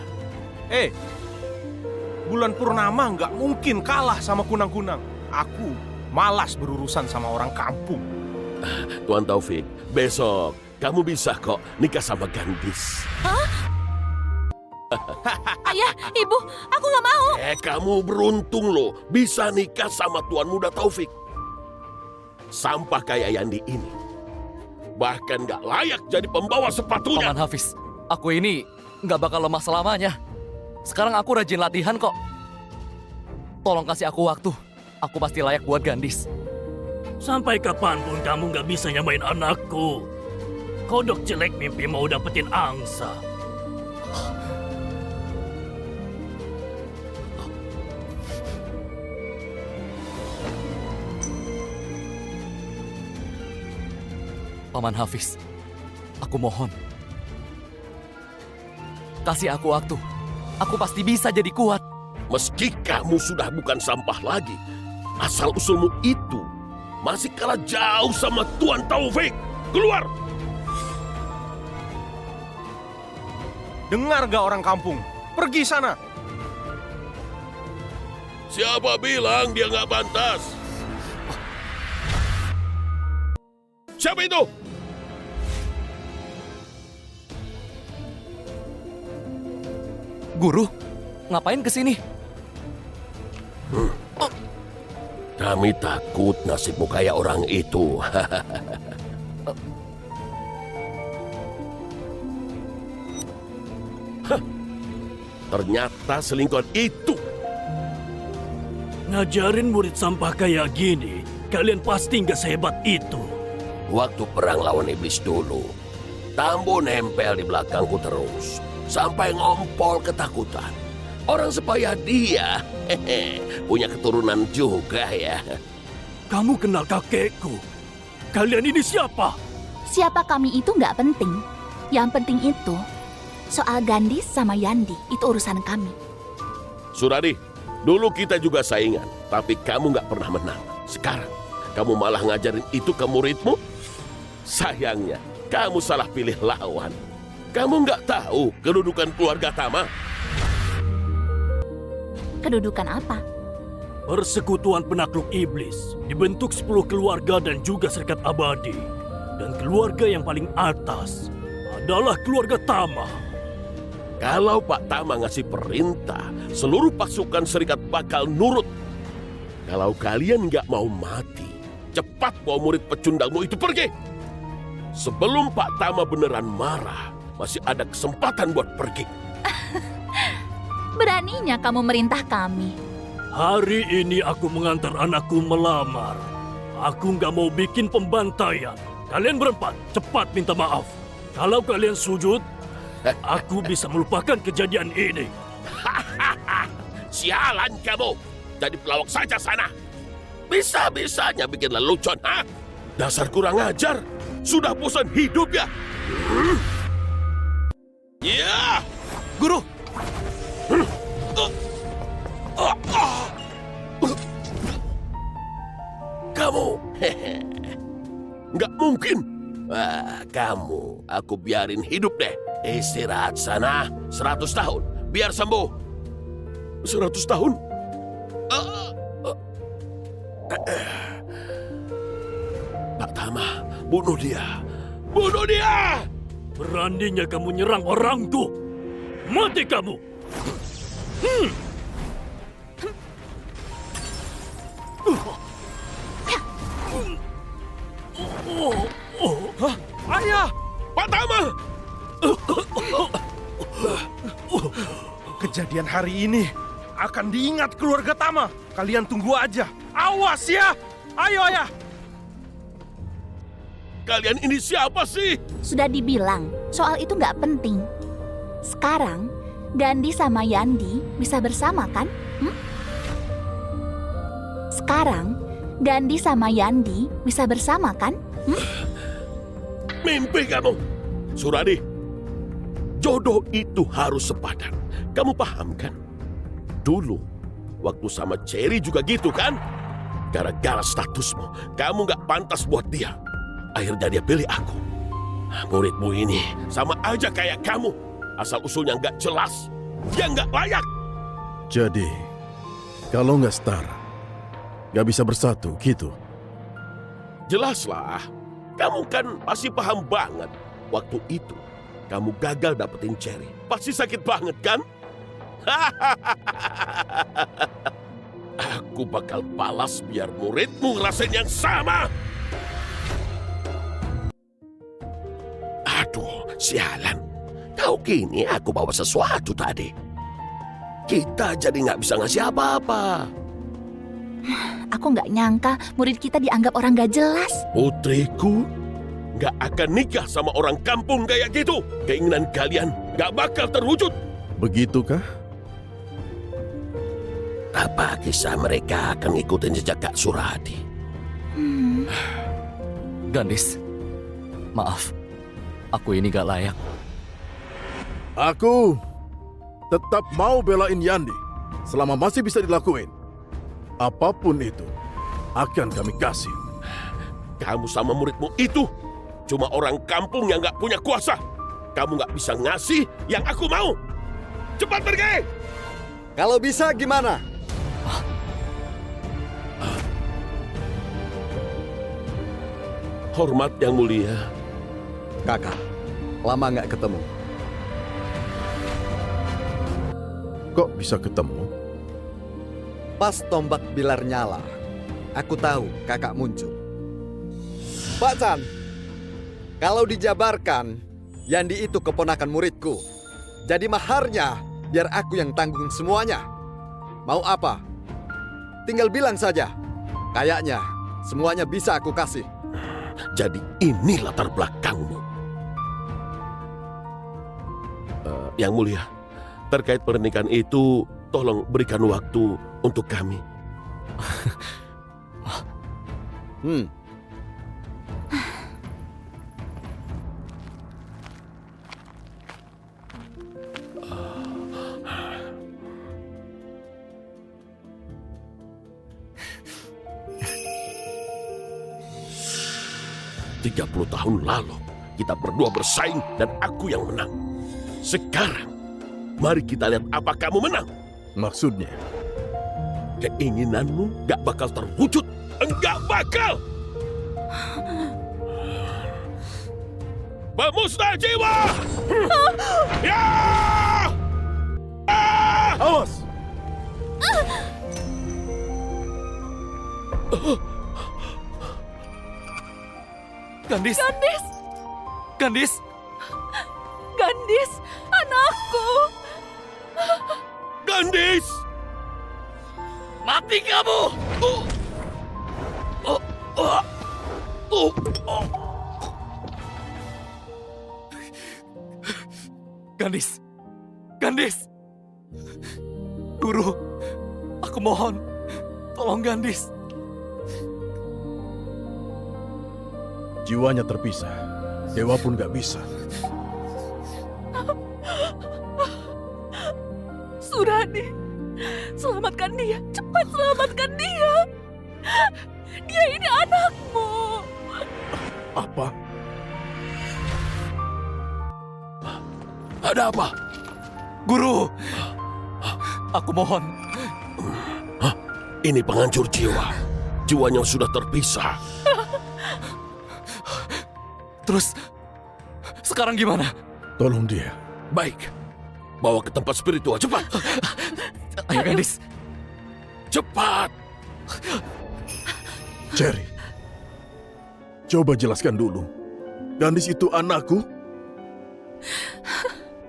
Bulan Purnama nggak mungkin kalah sama kunang-kunang. Aku malas berurusan sama orang kampung. Tuan Taufik, besok kamu bisa kok nikah sama Gandis. Ayah, Ibu, aku gak mau. Kamu beruntung loh bisa nikah sama Tuan Muda Taufik. Sampah kayak Yandi ini. Bahkan gak layak jadi pembawa sepatunya. Paman Hafiz, aku ini nggak bakal lemah selamanya. Sekarang aku rajin latihan kok. Tolong kasih aku waktu. Aku pasti layak buat Gandis. Sampai kapanpun kamu gak bisa nyamain anakku. Kodok jelek mimpi mau dapetin angsa. Paman Hafiz, aku mohon. Kasih aku waktu. Aku pasti bisa jadi kuat. Meski kamu sudah bukan sampah lagi, asal-usulmu itu masih kalah jauh sama Tuan Taufik. Keluar! Dengar gak orang kampung? Pergi sana. Siapa bilang dia nggak pantas? Siapa itu? Guru, ngapain kesini? Kami takut nasibmu kayak orang itu. Ternyata selingkuhan itu. Ngajarin murid sampah kayak gini, kalian pasti nggak sehebat itu. Waktu perang lawan iblis dulu, Tambo nempel di belakangku terus. Sampai ngompol ketakutan. Orang supaya dia punya keturunan juga ya. Kamu kenal kakekku. Kalian ini siapa? Siapa kami itu nggak penting. Yang penting itu, soal Gandhi sama Yandi, itu urusan kami. Suradi, dulu kita juga saingan, tapi kamu nggak pernah menang. Sekarang, kamu malah ngajarin itu ke muridmu? Sayangnya, kamu salah pilih lawan. Kamu nggak tahu kedudukan keluarga Tama? Kedudukan apa? Persekutuan penakluk iblis dibentuk 10 keluarga dan juga serikat abadi. Dan keluarga yang paling atas adalah keluarga Tama. Kalau Pak Tama ngasih perintah, seluruh pasukan serikat bakal nurut. Kalau kalian nggak mau mati, cepat bawa murid pecundangmu itu pergi. Sebelum Pak Tama beneran marah, masih ada kesempatan buat pergi. Beraninya kamu merintah kami. Hari ini aku mengantar anakku melamar. Aku nggak mau bikin pembantaian. Kalian berempat, cepat minta maaf. Kalau kalian sujud, aku bisa melupakan kejadian ini. Sialan kamu! Jadi pelawak saja sana. Bisa-bisanya bikin lelucon, ha? Dasar kurang ajar. Sudah bosan hidup ya? Ya! Guru! Kamu, nggak mungkin. Wah, kamu, aku biarin hidup deh. Istirahat sana 100 tahun, biar sembuh. 100 tahun? Pak Tama, bunuh dia. Bunuh dia! Beraninya kamu nyerang orangku. Mati kamu! Hah? Ayah! Pak Tama! Kejadian hari ini akan diingat keluarga Tama. Kalian tunggu aja. Awas ya! Ayo, Ayah! Kalian ini siapa sih? Sudah dibilang, soal itu nggak penting. Sekarang, Gandhi sama Yandi bisa bersama kan? Sekarang, Gandhi sama Yandi bisa bersama kan? Mimpi kamu. Suradi, jodoh itu harus sepadan. Kamu paham kan? Dulu, waktu sama Cherry juga gitu kan? Gara-gara statusmu, kamu gak pantas buat dia. Akhirnya dia pilih aku. Muridmu ini sama aja kayak kamu. Asal-usulnya gak jelas. Dia gak layak. Jadi, kalau nggak setara, nggak bisa bersatu gitu. Jelaslah. Kamu kan pasti paham banget. Waktu itu, kamu gagal dapetin Cherry. Pasti sakit banget kan? Aku bakal balas biar muridmu ngerasain yang sama. Aduh, sialan. Tahu gini aku bawa sesuatu tadi. Kita jadi nggak bisa ngasih apa-apa. Aku nggak nyangka murid kita dianggap orang gak jelas. Putriku nggak akan nikah sama orang kampung kayak gitu. Keinginan kalian nggak bakal terwujud. Begitukah? Apa kisah mereka akan ngikutin jejak Kak Suradi? Gandis, maaf. Aku ini gak layak. Aku tetap mau belain Yandi selama masih bisa dilakuin. Apapun itu akan kami kasih. Kamu sama muridmu itu cuma orang kampung yang gak punya kuasa. Kamu gak bisa ngasih yang aku mau. Cepat pergi! Kalau bisa gimana? Hormat yang mulia. Kakak, lama nggak ketemu. Kok bisa ketemu? Pas tombak Bilar nyala, aku tahu kakak muncul. Pak Chan, kalau dijabarkan, Yandi itu keponakan muridku. Jadi maharnya biar aku yang tanggung semuanya. Mau apa? Tinggal bilang saja. Kayaknya semuanya bisa aku kasih. Jadi ini latar belakangmu. Yang Mulia, terkait pernikahan itu, tolong berikan waktu untuk kami. 30 tahun lalu, kita berdua bersaing dan aku yang menang. Sekarang, mari kita lihat apa kamu menang. Maksudnya? Keinginanmu gak bakal terwujud. Enggak bakal! Pemusnah jiwa! Ya! Awas! Gandis! Gandis! Gandis! Gandis, anakku! Gandis! Mati kamu! Gandis! Gandis! Guru, aku mohon, tolong Gandis. Jiwanya terpisah. Dewa pun gak bisa. Suradi, selamatkan dia. Cepat selamatkan dia. Dia ini anakmu. Apa? Ada apa? Guru, aku mohon. Ini penghancur jiwa. Jiwanya sudah terpisah. Terus, sekarang gimana? Tolong dia. Baik. Bawa ke tempat spiritual, cepat. Ayo Gandis. Cepat. Cherry, coba jelaskan dulu. Gandis itu anakku?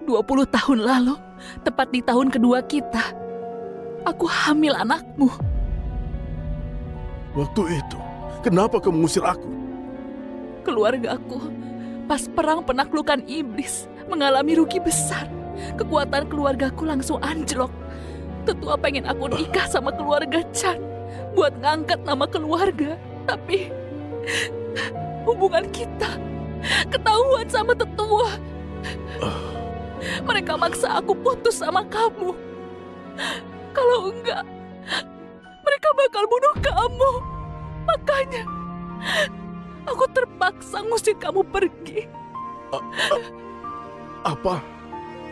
20 tahun lalu, tepat di tahun kedua kita, aku hamil anakmu. Waktu itu, kenapa kamu mengusir aku? Keluargaku, pas perang penaklukan iblis, mengalami rugi besar. Kekuatan keluargaku langsung anjlok. Tetua pengen aku nikah sama keluarga Chan, buat ngangkat nama keluarga. Tapi, hubungan kita ketahuan sama tetua. Mereka maksa aku putus sama kamu. Kalau enggak, mereka bakal bunuh kamu. Makanya, aku terpaksa ngusir kamu pergi. Apa?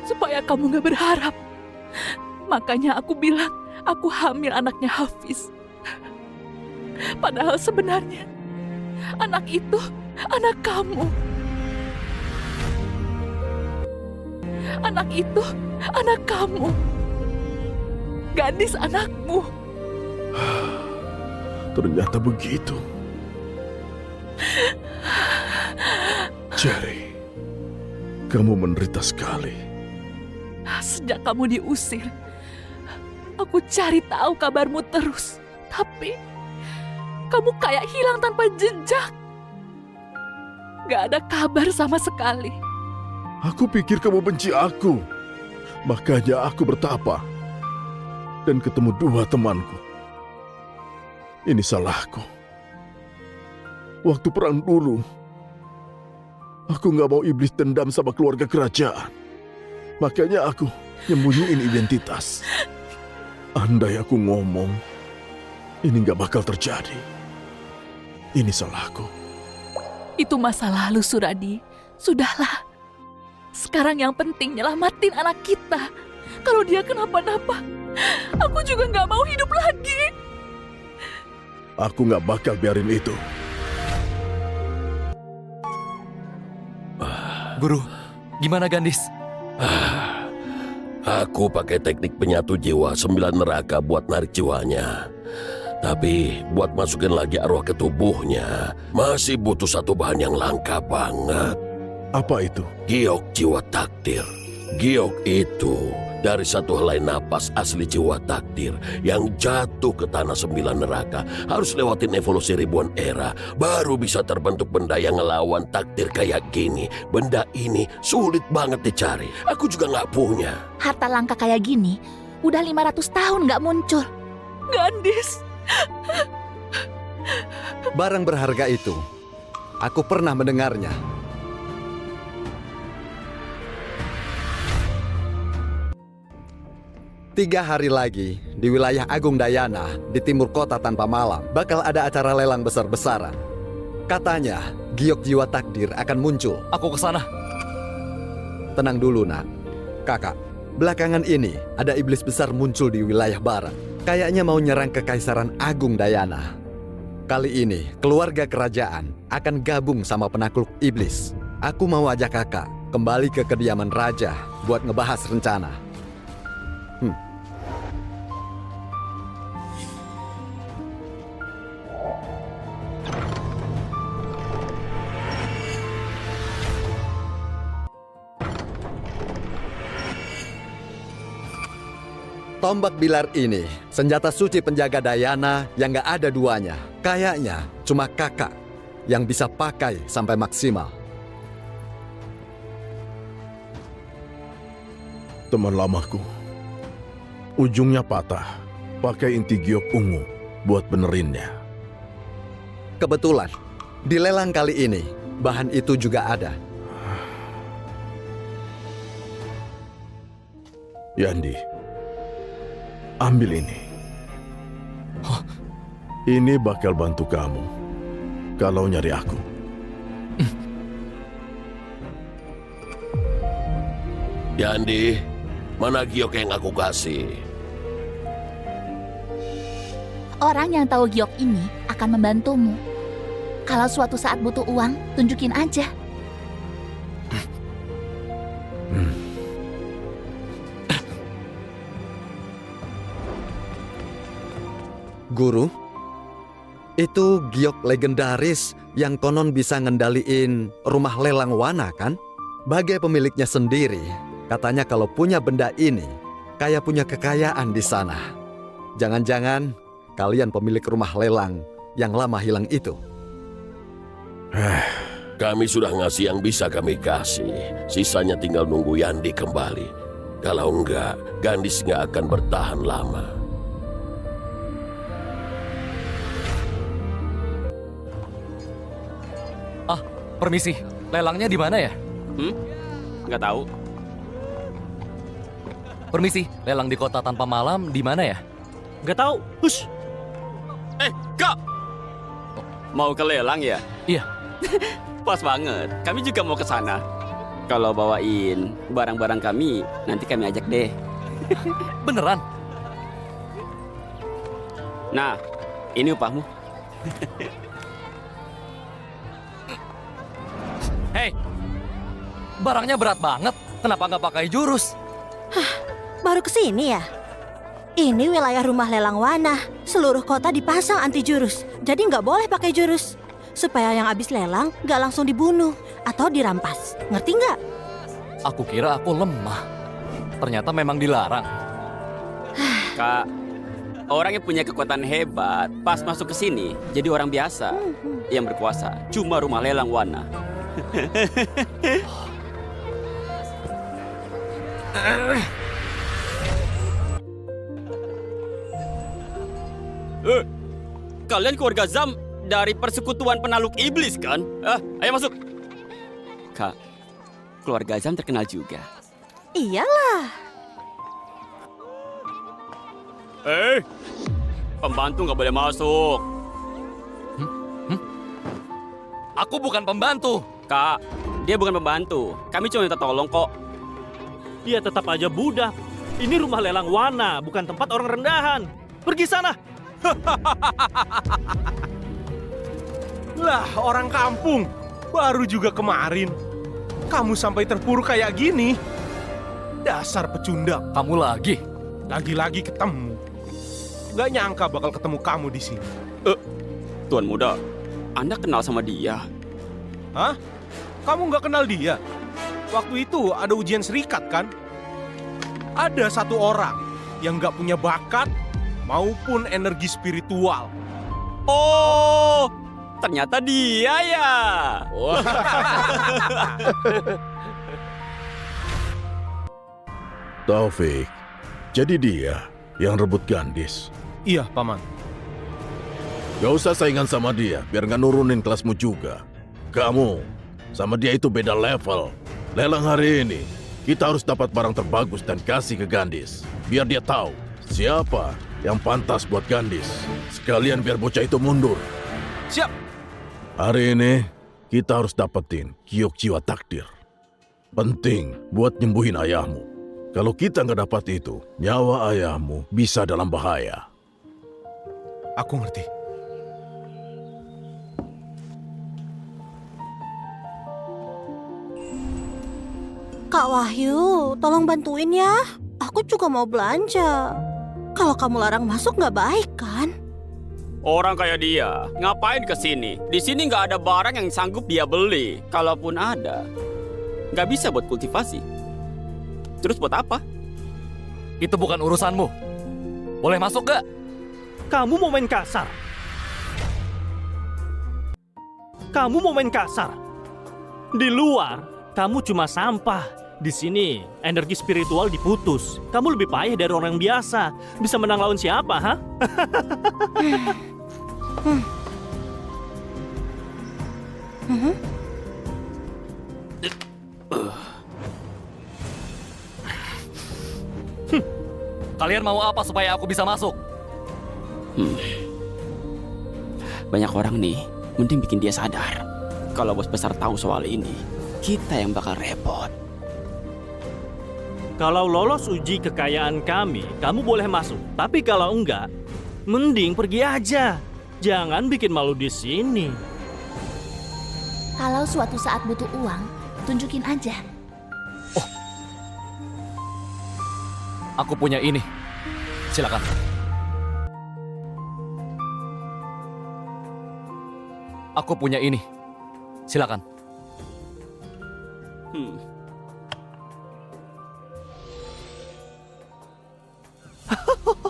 Supaya kamu gak berharap. Makanya aku bilang aku hamil anaknya Hafiz. Padahal sebenarnya anak itu anak kamu. Anak itu anak kamu. Gadis anakmu. Ternyata begitu. Cherry, kamu menderita sekali. Sejak kamu diusir, aku cari tahu kabarmu terus. Tapi, kamu kayak hilang tanpa jejak. Gak ada kabar sama sekali. Aku pikir kamu benci aku. Makanya aku bertapa dan ketemu dua temanku. Ini salahku. Waktu perang dulu, aku gak mau iblis dendam sama keluarga kerajaan. Makanya aku nyembunyiin identitas. Andai aku ngomong, ini gak bakal terjadi. Ini salahku. Itu masa lalu, Suradi. Sudahlah. Sekarang yang penting nyelamatin anak kita. Kalau dia kenapa-napa, aku juga gak mau hidup lagi. Aku gak bakal biarin itu. Guru, gimana Gandis? Aku pakai teknik penyatu jiwa 9 neraka buat narik jiwanya. Tapi buat masukin lagi arwah ke tubuhnya, masih butuh satu bahan yang langka banget. Apa itu? Giok jiwa takdir. Giok itu dari satu helai napas asli jiwa takdir yang jatuh ke tanah 9 neraka. Harus lewatin evolusi ribuan era, baru bisa terbentuk benda yang ngelawan takdir kayak gini. Benda ini sulit banget dicari. Aku juga nggak punya. Harta langka kayak gini, udah 500 tahun nggak muncul. Gandis. Barang berharga itu, aku pernah mendengarnya. Tiga hari lagi, di wilayah Agung Dayana, di timur kota tanpa malam, bakal ada acara lelang besar-besaran. Katanya, giok jiwa takdir akan muncul. Aku ke sana. Tenang dulu, nak. Kakak, belakangan ini ada iblis besar muncul di wilayah barat. Kayaknya mau nyerang Kekaisaran Agung Dayana. Kali ini, keluarga kerajaan akan gabung sama penakluk iblis. Aku mau ajak kakak kembali ke kediaman raja buat ngebahas rencana. Tombak Bilar ini, senjata suci penjaga Dayana yang gak ada duanya. Kayaknya cuma kakak yang bisa pakai sampai maksimal. Teman lamaku, ujungnya patah. Pakai inti giok ungu buat benerinnya. Kebetulan, di lelang kali ini, bahan itu juga ada. Yandi, ambil ini. Ini bakal bantu kamu kalau nyari aku. Yandi, mana giok yang aku kasih? Orang yang tahu giok ini akan membantumu. Kalau suatu saat butuh uang, tunjukin aja. Guru, itu giok legendaris yang konon bisa ngendaliin rumah lelang Wana kan? Bagai pemiliknya sendiri, katanya kalau punya benda ini, kayak punya kekayaan di sana. Jangan-jangan kalian pemilik rumah lelang yang lama hilang itu. Kami sudah ngasih yang bisa kami kasih. Sisanya tinggal nunggu Yandi kembali. Kalau enggak, Gandis nggak akan bertahan lama. Permisi, lelangnya di mana ya? Nggak tahu. Permisi, lelang di kota tanpa malam di mana ya? Nggak tahu. Hush. Kak! Mau ke lelang ya? Iya. Pas banget. Kami juga mau ke sana. Kalau bawain barang-barang kami, nanti kami ajak deh. Beneran? Nah, ini upahmu. Hei, barangnya berat banget. Kenapa nggak pakai jurus? Baru kesini ya? Ini wilayah rumah lelang Wana. Seluruh kota dipasang anti jurus. Jadi nggak boleh pakai jurus. Supaya yang habis lelang nggak langsung dibunuh atau dirampas. Ngerti nggak? Aku kira aku lemah. Ternyata memang dilarang. Kak, orang yang punya kekuatan hebat pas masuk ke sini jadi orang biasa yang berkuasa. Cuma rumah lelang Wana. Kalian keluarga Zam dari persekutuan penakluk iblis kan? Ayo masuk. Kak, keluarga Zam terkenal juga. Iyalah. Pembantu nggak boleh masuk. Aku bukan pembantu. Kak, dia bukan pembantu. Kami cuma minta tolong kok. Dia tetap aja budak. Ini rumah lelang Wana, bukan tempat orang rendahan. Pergi sana. Lah, orang kampung. Baru juga kemarin. Kamu sampai terpuruk kayak gini. Dasar pecundang. Kamu lagi? Lagi-lagi ketemu. Gak nyangka bakal ketemu kamu di sini. Tuan Muda, Anda kenal sama dia? Hah? Kamu gak kenal dia? Waktu itu ada ujian serikat kan? Ada satu orang yang gak punya bakat maupun energi spiritual. Oh, ternyata dia ya. Taufik, jadi dia yang rebut Gandis. Iya, Paman. Gak usah saingan sama dia, biar gak nurunin kelasmu juga. Kamu sama dia itu beda level. Lelang hari ini, kita harus dapat barang terbagus dan kasih ke Gandis. Biar dia tahu siapa yang pantas buat Gandis. Sekalian biar bocah itu mundur. Siap. Hari ini, kita harus dapetin Giok Jiwa Takdir. Penting buat nyembuhin ayahmu. Kalau kita nggak dapat itu, nyawa ayahmu bisa dalam bahaya. Aku ngerti. Kak Wahyu, tolong bantuin ya. Aku juga mau belanja. Kalau kamu larang masuk nggak baik kan? Orang kayak dia, ngapain ke sini? Di sini nggak ada barang yang sanggup dia beli. Kalaupun ada, nggak bisa buat kultivasi. Terus buat apa? Itu bukan urusanmu. Boleh masuk gak? Kamu mau main kasar? Kamu mau main kasar? Di luar, kamu cuma sampah. Di sini, energi spiritual diputus. Kamu lebih payah dari orang biasa. Bisa menang lawan siapa, ha? Kalian mau apa supaya aku bisa masuk? Banyak orang nih, mending bikin dia sadar. Kalau bos besar tahu soal ini, kita yang bakal repot. Kalau lolos uji kekayaan kami, kamu boleh masuk. Tapi kalau enggak, mending pergi aja. Jangan bikin malu di sini. Kalau suatu saat butuh uang, tunjukin aja. Aku punya ini. Silakan. Aku punya ini. Silakan.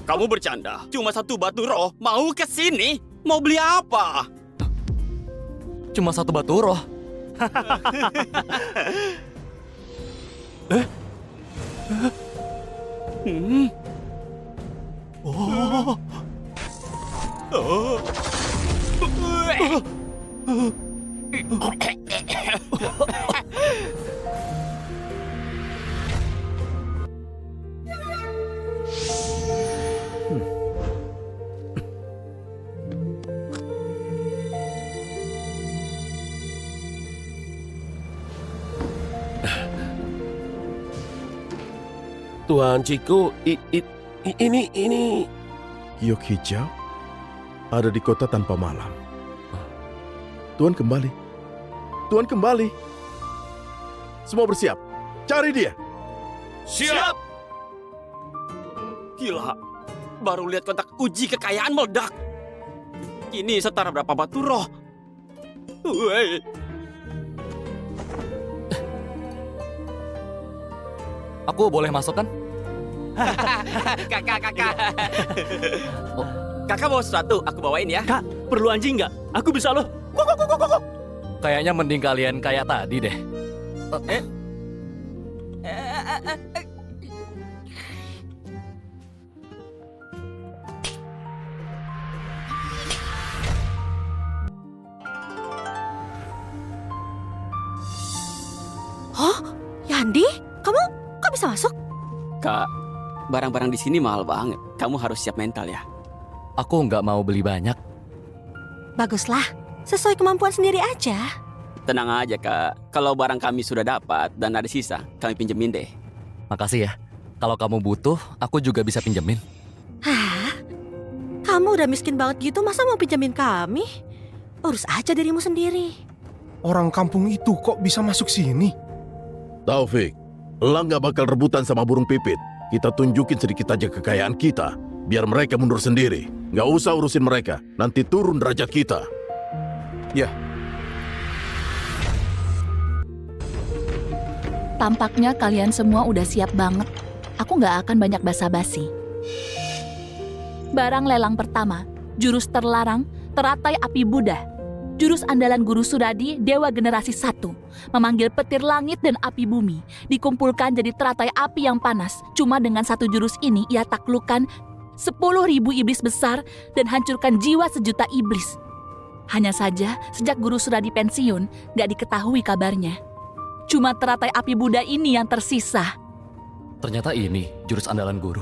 Kamu bercanda? Cuma satu batu roh, mau ke sini? Mau beli apa? Cuma satu batu roh. Tuan Chico, ini... Giok hijau ada di kota tanpa malam. Tuan kembali. Tuan kembali. Semua bersiap. Cari dia. Siap! Gila, baru lihat kotak uji kekayaan meledak. Ini setara berapa batu roh? Woi. Aku boleh masuk kan? Kakak. Kakak mau sesuatu, aku bawain ya. Kak, perlu anjing nggak? Aku bisa loh. Kayaknya mending kalian kayak tadi deh. Oh, Yandi, kamu kok bisa masuk? Kak, barang-barang di sini mahal banget. Kamu harus siap mental ya. Aku nggak mau beli banyak. Baguslah, sesuai kemampuan sendiri aja. Tenang aja kak, kalau barang kami sudah dapat dan ada sisa, kami pinjemin deh. Makasih ya. Kalau kamu butuh, aku juga bisa pinjemin. Hah? Kamu udah miskin banget gitu, masa mau pinjemin kami? Urus aja dirimu sendiri. Orang kampung itu kok bisa masuk sini? Taufik, Elang nggak bakal rebutan sama burung pipit. Kita tunjukin sedikit aja kekayaan kita. Biar mereka mundur sendiri. Nggak usah urusin mereka. Nanti turun derajat kita. Ya, Tampaknya kalian semua udah siap banget. Aku nggak akan banyak basa-basi. Barang lelang pertama, jurus terlarang, teratai api Buddha. Jurus andalan Guru Suradi, Dewa Generasi 1. Memanggil petir langit dan api bumi. Dikumpulkan jadi teratai api yang panas. Cuma dengan satu jurus ini, ia taklukkan 10.000 iblis besar dan hancurkan jiwa sejuta iblis. Hanya saja, sejak Guru Suradi pensiun, nggak diketahui kabarnya. Cuma teratai api Buddha ini yang tersisa. Ternyata ini jurus andalan guru.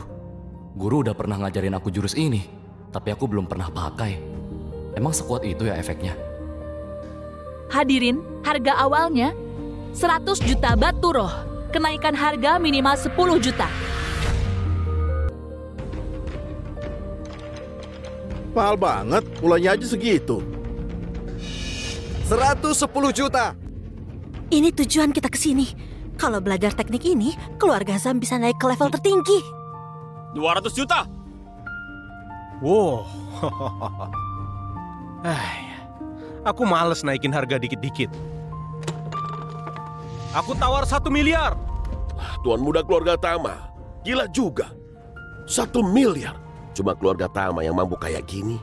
Guru udah pernah ngajarin aku jurus ini, tapi aku belum pernah pakai. Emang sekuat itu ya efeknya? Hadirin, harga awalnya 100 juta batu roh. Kenaikan harga minimal 10 juta. Mahal banget, mulainya aja segitu. 110 juta. Ini tujuan kita ke sini. Kalau belajar teknik ini, keluarga Zam bisa naik ke level tertinggi. 200 juta. wow. Aku males naikin harga dikit-dikit. Aku tawar 1 miliar. Tuan muda keluarga Tama, gila juga. 1 miliar. Cuma keluarga Tama yang mampu kayak gini.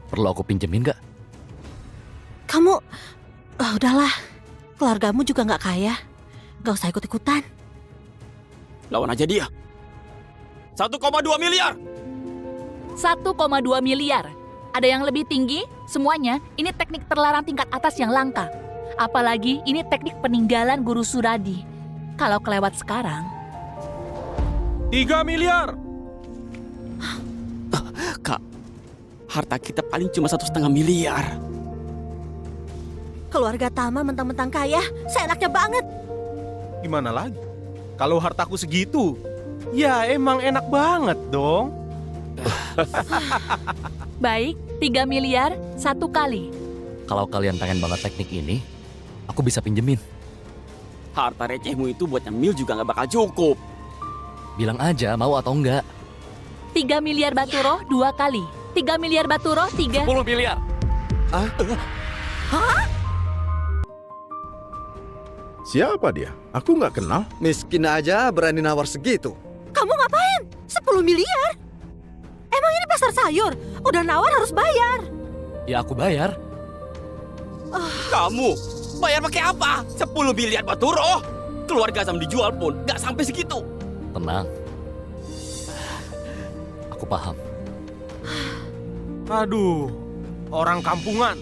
Perlu aku pinjemin gak? Kamu, udahlah. Keluargamu juga nggak kaya. Nggak usah ikut-ikutan. Lawan aja dia. 1,2 miliar. 1,2 miliar. Ada yang lebih tinggi? Semuanya, ini teknik terlarang tingkat atas yang langka. Apalagi ini teknik peninggalan Guru Suradi. Kalau kelewat sekarang... 3 miliar. Kak, harta kita paling cuma 1,5 miliar. Keluarga Tama mentang-mentang kaya, seenaknya banget. Gimana lagi? Kalau hartaku segitu, ya emang enak banget dong. Baik, 3 miliar 1 kali. Kalau kalian pengen banget teknik ini, aku bisa pinjemin. Harta recehmu itu buat nyemil juga nggak bakal cukup. Bilang aja mau atau enggak. 3 miliar batu roh 2 kali. 3 miliar batu roh 3. 10 miliar. Siapa dia? Aku nggak kenal. Miskin aja berani nawar segitu. Kamu ngapain? 10 miliar? Emang ini pasar sayur? Udah nawar harus bayar. Ya aku bayar. Kamu bayar pakai apa? 10 miliar batu roh. Keluarga Zam dijual pun nggak sampai segitu. Tenang. Aku paham. Aduh, orang kampungan.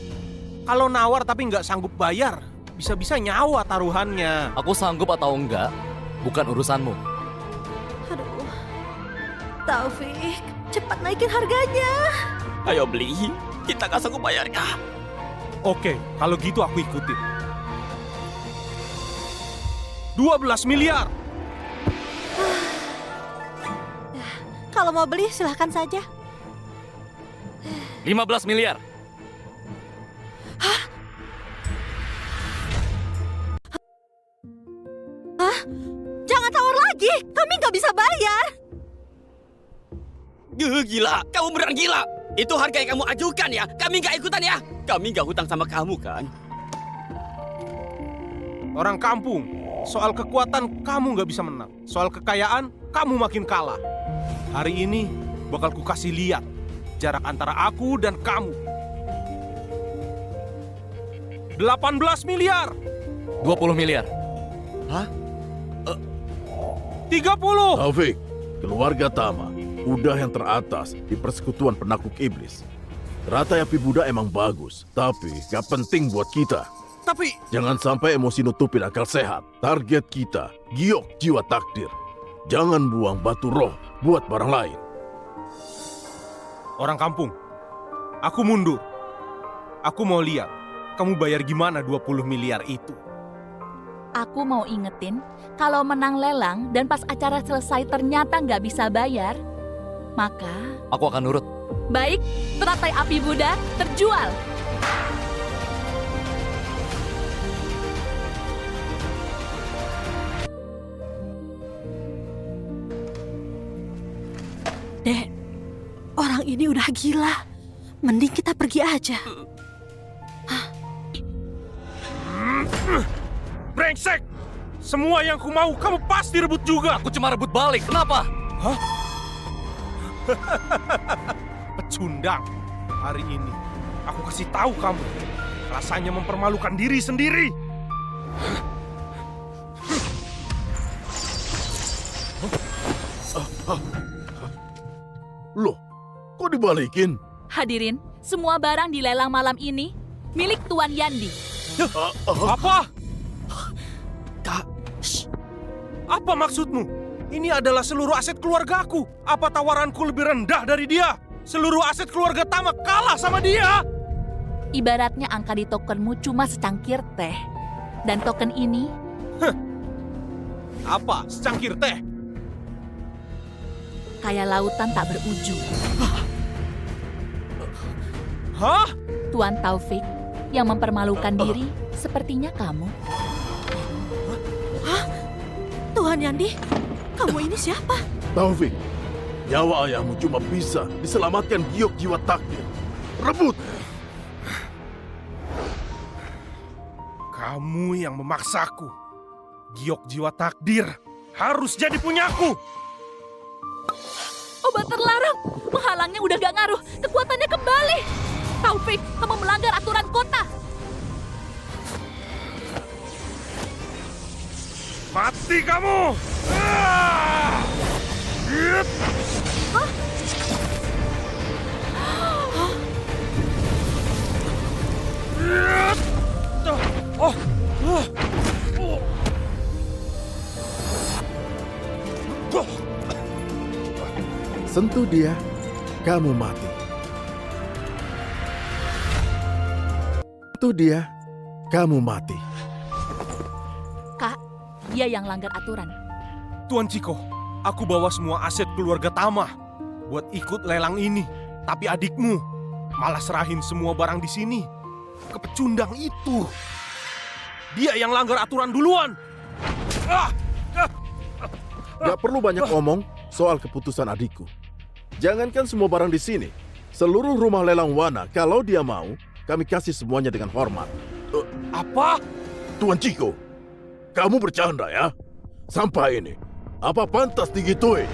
Kalau nawar tapi nggak sanggup bayar, bisa-bisa nyawa taruhannya. Aku sanggup atau enggak, bukan urusanmu. Aduh. Taufik, cepat naikin harganya. Ayo beli, kita nggak sanggup bayarnya. Oke, kalau gitu aku ikutin. 12 miliar. Kalau mau beli silahkan saja. 15 miliar. Jangan tawar lagi, kami nggak bisa bayar. Gila, kamu beneran gila. Itu harga yang kamu ajukan ya, kami nggak ikutan ya. Kami nggak hutang sama kamu kan. Orang kampung, soal kekuatan kamu nggak bisa menang. Soal kekayaan, kamu makin kalah. Hari ini bakal ku kasih lihat jarak antara aku dan kamu. 18 miliar. 20 miliar. 30. Taufik, keluarga Tama, udah yang teratas di persekutuan penakluk iblis. Teratai api Buddha emang bagus, tapi gak penting buat kita. Tapi Jangan sampai emosi nutupin akal sehat. Target kita, giok jiwa takdir. Jangan buang batu roh buat barang lain. orang kampung, aku mundur. Aku mau lihat kamu bayar gimana 20 miliar itu. Aku mau ingetin, kalau menang lelang dan pas acara selesai ternyata nggak bisa bayar, maka... Aku akan nurut. Baik, teratai api Buddha terjual. Orang ini udah gila. Mending kita pergi aja. Brengsek! Semua yang ku mau kamu pasti rebut juga. Aku cuma rebut balik, kenapa? Pecundang. Hari ini aku kasih tahu kamu. Rasanya mempermalukan diri sendiri. Loh, kok dibalikin? Hadirin, semua barang di lelang malam ini milik Tuan Yandi. Apa? Apa maksudmu? Ini adalah seluruh aset keluargaku. Apa tawaranku lebih rendah dari dia? Seluruh aset keluarga Tama kalah sama dia. Ibaratnya angka di tokenmu cuma secangkir teh. Dan token ini Apa? Secangkir teh? kayak lautan tak berujung. Hah? Tuan Taufik yang mempermalukan diri sepertinya kamu. Tuan Yandi, kamu ini siapa? Taufik, nyawa ayahmu cuma bisa diselamatkan giok jiwa takdir. Rebut! Kamu yang memaksaku. Giok jiwa takdir harus jadi punyaku. Obat terlarang, menghalangnya udah gak ngaruh. Kekuatannya kembali. Taufik, kamu melanggar aturan kota. Mati kamu! Ah! Yep. Yep. Oh. Oh. Oh. Sentuh dia, kamu mati. Sentuh dia, kamu mati. Kak, dia yang langgar aturan. Tuan Ciko, aku bawa semua aset keluarga Tama buat ikut lelang ini. Tapi adikmu malah serahin semua barang di sini ke pecundang itu. Dia yang langgar aturan duluan. Gak perlu banyak omong soal keputusan adikku. Jangankan semua barang di sini, seluruh rumah lelang Wana, kalau dia mau, kami kasih semuanya dengan hormat. Apa? Tuan Ciko, kamu bercanda ya? Sampai ini, apa pantas digituin?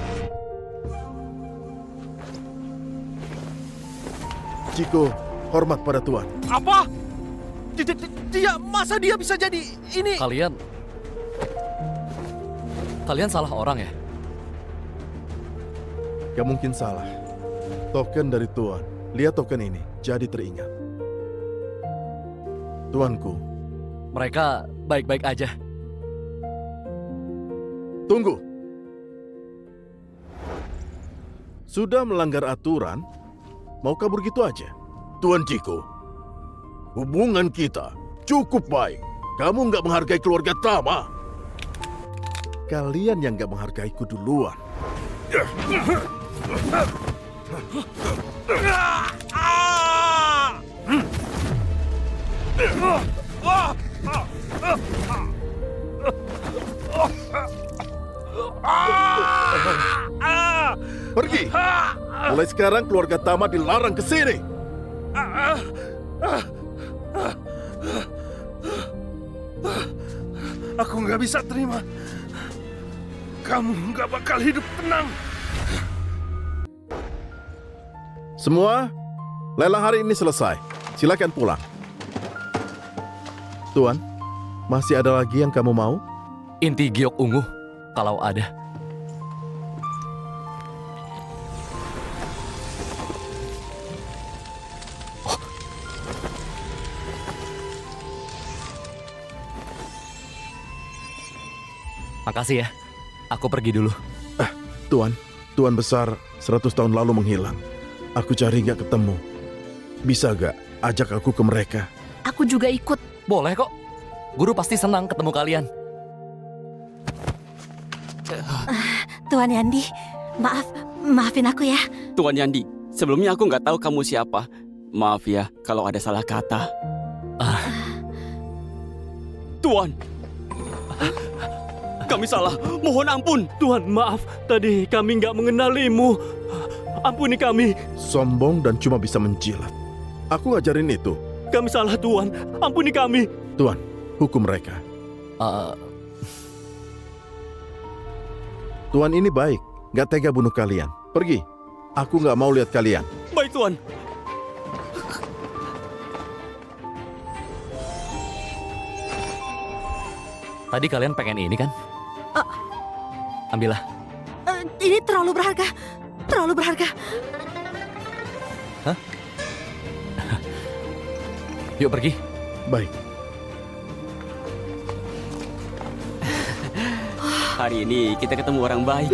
Ciko, hormat pada Tuan. Apa? Dia, masa dia bisa jadi ini? Kalian salah orang ya? Gak mungkin salah. Token dari Tuan. Lihat token ini, jadi teringat. Tuanku. Mereka baik-baik aja. Tunggu. Sudah melanggar aturan, mau kabur gitu aja? Tuan Ciko, hubungan kita cukup baik. Kamu nggak menghargai keluarga Tama. Kalian yang nggak menghargaiku duluan. Pergi. Mulai sekarang keluarga Tama dilarang ke sini. Aku nggak bisa terima. Kamu nggak bakal hidup tenang. Semua, lelang hari ini selesai. Silakan pulang. Tuan, masih ada lagi yang kamu mau? Inti giok ungu, kalau ada. Makasih ya. Aku pergi dulu. Tuan besar 100 tahun lalu menghilang. Aku cari gak ketemu. Bisa gak ajak aku ke mereka? Aku juga ikut. Boleh kok. Guru pasti senang ketemu kalian. Tuan Yandi, maafin aku ya. Tuan Yandi, sebelumnya aku nggak tahu kamu siapa. Maaf ya kalau ada salah kata. Tuan, kami salah. Mohon ampun. Tuan, maaf. Tadi kami nggak mengenalimu. Ampuni kami. Sombong dan cuma bisa menjilat. Aku ngajarin itu. Kami salah, Tuan. Ampuni kami. Tuan, hukum mereka. Tuan ini baik, nggak tega bunuh kalian. Pergi. Aku nggak mau lihat kalian. Baik, Tuan. Tadi kalian pengen ini kan? Ambillah. Ini terlalu berharga. Terlalu berharga. Hah? Yuk pergi. Baik. Hari ini kita ketemu orang baik.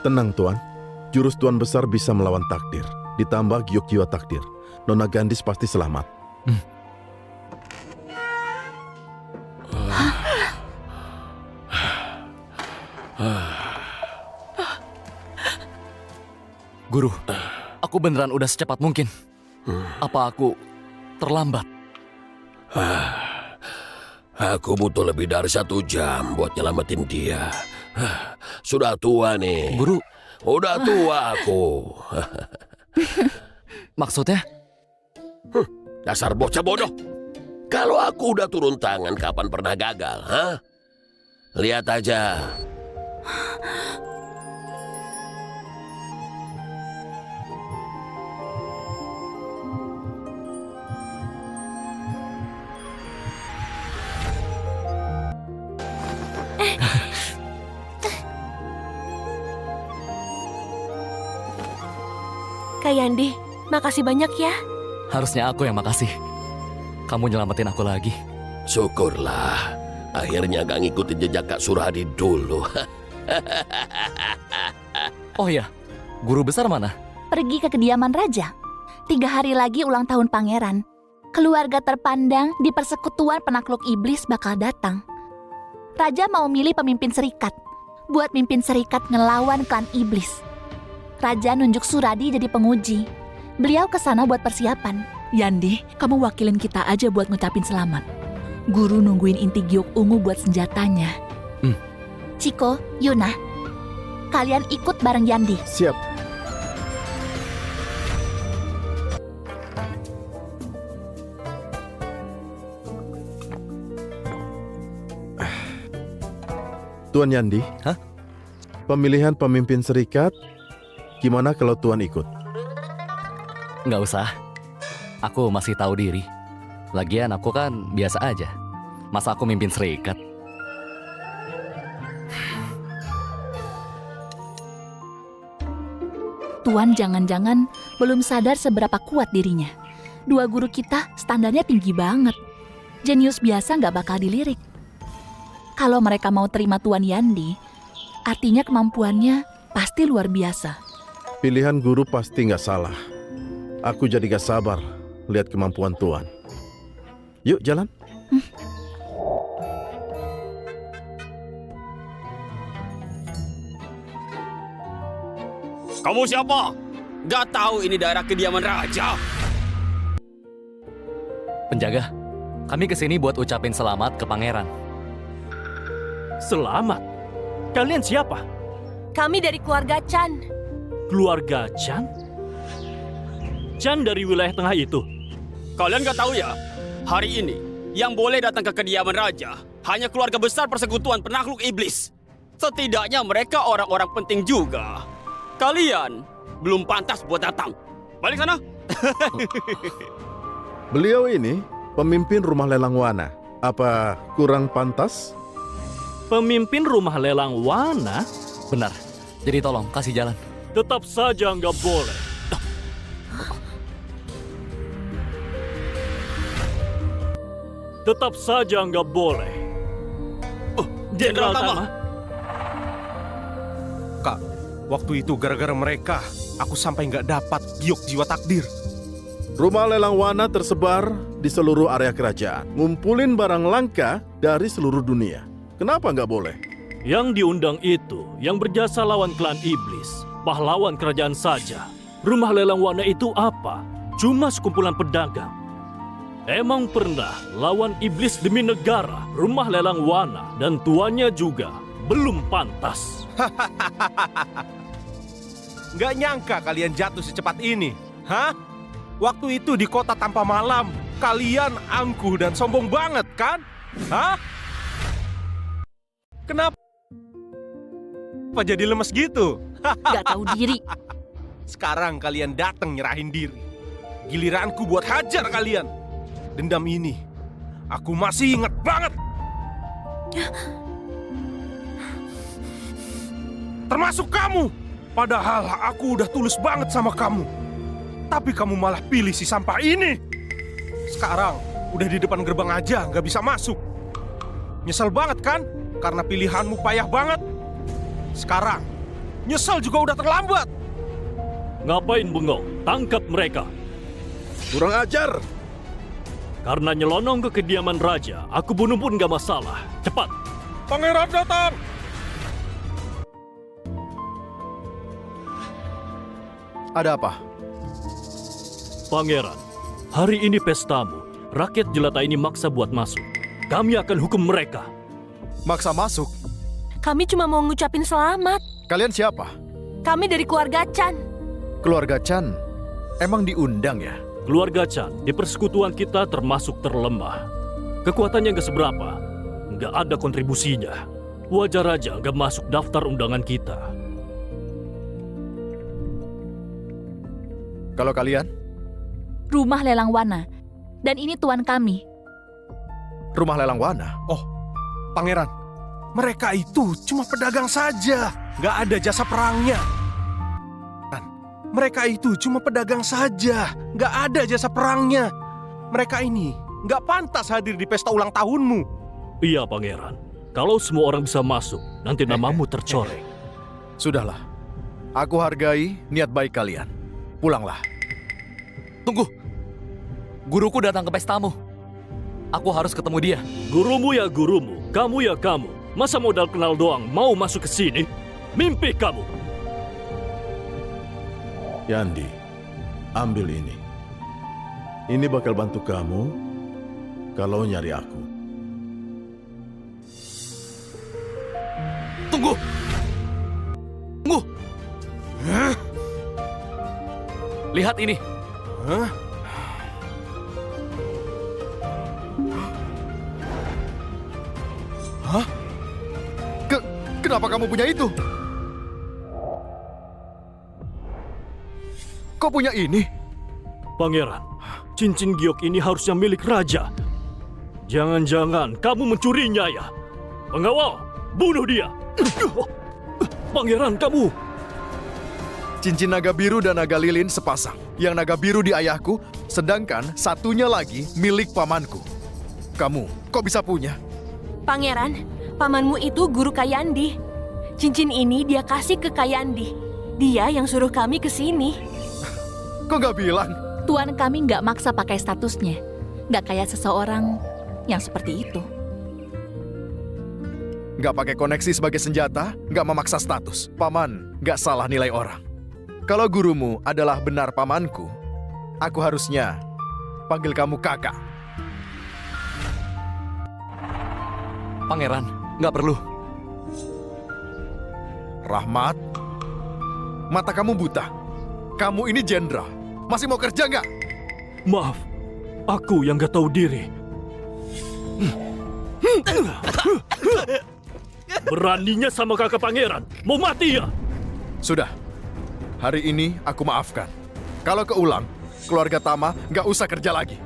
Tenang, Tuan. Jurus Tuan Besar bisa melawan takdir. Ditambah giok jiwa takdir. Nona Gandis pasti selamat. Guru, aku beneran udah secepat mungkin. Apa aku terlambat? Aku butuh lebih dari 1 jam buat nyelamatin dia. Sudah tua nih. Guru. Udah tua aku. Maksudnya? Dasar bocah bodoh. Kalau aku udah turun tangan, kapan pernah gagal, ha? Lihat aja. Kak Yandi, makasih banyak ya. Harusnya aku yang makasih. Kamu nyelamatin aku lagi. Syukurlah. Akhirnya gak ngikutin jejak Kak Suradi dulu. Oh ya, guru besar mana? Pergi ke kediaman raja. 3 hari lagi ulang tahun pangeran. Keluarga terpandang di persekutuan penakluk iblis bakal datang. Raja mau milih pemimpin serikat. Buat mimpin serikat ngelawan klan iblis. Raja nunjuk Suradi jadi penguji. Beliau kesana buat persiapan. Yandi, kamu wakilin kita aja buat ngucapin selamat. Guru nungguin inti giok ungu buat senjatanya. Chiko, Yuna, kalian ikut bareng Yandi. Siap. Tuan Yandi, Hah? Pemilihan pemimpin serikat, gimana kalau Tuan ikut? Nggak usah. Aku masih tahu diri. Lagian aku kan biasa aja. Masa aku mimpin serikat? Tuan jangan-jangan belum sadar seberapa kuat dirinya. 2 guru kita standarnya tinggi banget. Jenius biasa nggak bakal dilirik. Kalau mereka mau terima Tuan Yandi, artinya kemampuannya pasti luar biasa. Pilihan guru pasti nggak salah. Aku jadi gak sabar lihat kemampuan Tuan. Yuk jalan. Kamu siapa? Gak tahu ini daerah kediaman raja. Penjaga, kami kesini buat ucapin selamat ke pangeran. Selamat. Kalian siapa? Kami dari keluarga Chan. Keluarga Chan? Chan dari wilayah tengah itu. Kalian gak tahu ya? Hari ini, yang boleh datang ke kediaman raja hanya keluarga besar persekutuan penakluk iblis. Setidaknya mereka orang-orang penting juga. Kalian belum pantas buat datang. Balik sana. Beliau ini pemimpin rumah lelang Wana. Apa kurang pantas? Pemimpin rumah lelang Wana? Benar. Jadi tolong kasih jalan. Tetap saja nggak boleh. Tetap saja nggak boleh. Jenderal Tama. Kak, waktu itu gara-gara mereka, aku sampai nggak dapat giok jiwa takdir. Rumah lelang Wana tersebar di di seluruh area kerajaan. Ngumpulin barang langka dari seluruh dunia. Kenapa nggak boleh? Yang diundang itu yang berjasa lawan klan iblis, pahlawan kerajaan saja. Rumah lelang warna itu apa? Cuma sekumpulan pedagang. Emang pernah lawan iblis demi negara, rumah lelang warna, dan tuannya juga belum pantas. Nggak nyangka kalian jatuh secepat ini. Hah? Waktu itu di kota tanpa malam, kalian angkuh dan sombong banget kan? Hah? Kenapa jadi lemes gitu? Gak tahu diri. Sekarang kalian datang nyerahin diri. Giliranku buat hajar kalian. Dendam ini, aku masih ingat banget. Termasuk kamu. Padahal aku udah tulus banget sama kamu. Tapi kamu malah pilih si sampah ini. Sekarang udah di depan gerbang aja nggak bisa masuk. Nyesel banget kan? Karena pilihanmu payah banget. Sekarang nyesel juga udah terlambat. Ngapain bengong? Tangkap mereka. Kurang ajar. Karena nyelonong ke kediaman raja, aku bunuh pun gak masalah. Cepat. Pangeran datang. Ada apa? Pangeran, hari ini pestamu. Rakyat jelata ini maksa buat masuk. Kami akan hukum mereka. Maksa masuk? Kami cuma mau ngucapin selamat. Kalian siapa? Kami dari keluarga Chan. Keluarga Chan? Emang diundang ya? Keluarga Chan di persekutuan kita termasuk terlemah. Kekuatannya nggak seberapa. Nggak ada kontribusinya. Wajar aja nggak masuk daftar undangan kita. Kalau kalian? Rumah lelang warna. Dan ini tuan kami. Rumah lelang warna? Oh, Pangeran, mereka itu cuma pedagang saja. Nggak ada jasa perangnya. Mereka itu cuma pedagang saja. Nggak ada jasa perangnya. Mereka ini nggak pantas hadir di pesta ulang tahunmu. Iya, Pangeran. Kalau semua orang bisa masuk, nanti namamu tercoreng. Sudahlah. Aku hargai niat baik kalian. Pulanglah. Tunggu. Guruku datang ke pestamu. Aku harus ketemu dia. Gurumu ya gurumu, kamu ya kamu. Masa modal kenal doang mau masuk ke sini? Mimpi kamu. Yandi, ambil ini. Ini bakal bantu kamu kalau nyari aku. Tunggu. Tunggu. Lihat ini. Hah? Hah? Kenapa kamu punya itu? Kau punya ini? Pangeran, cincin giok ini harusnya milik raja. Jangan-jangan kamu mencurinya ya? Pengawal, bunuh dia! Pangeran, kamu! Cincin naga biru dan naga lilin sepasang. Yang naga biru di ayahku, sedangkan satunya lagi milik pamanku. Kamu, kok bisa punya? Pangeran, pamanmu itu guru Kayandi. Cincin ini dia kasih ke Kayandi. Dia yang suruh kami ke sini. Kok nggak bilang? Tuan kami nggak maksa pakai statusnya. Nggak kayak seseorang yang seperti itu. Nggak pakai koneksi sebagai senjata, nggak memaksa status. Paman nggak salah nilai orang. Kalau gurumu adalah benar pamanku, aku harusnya panggil kamu kakak. Pangeran, nggak perlu. Rahmat, mata kamu buta. Kamu ini jenderal. Masih mau kerja nggak? Maaf, aku yang gak tahu diri. Beraninya sama kakak pangeran, mau mati ya? Sudah, hari ini aku maafkan. Kalau keulang, keluarga Tama nggak usah kerja lagi.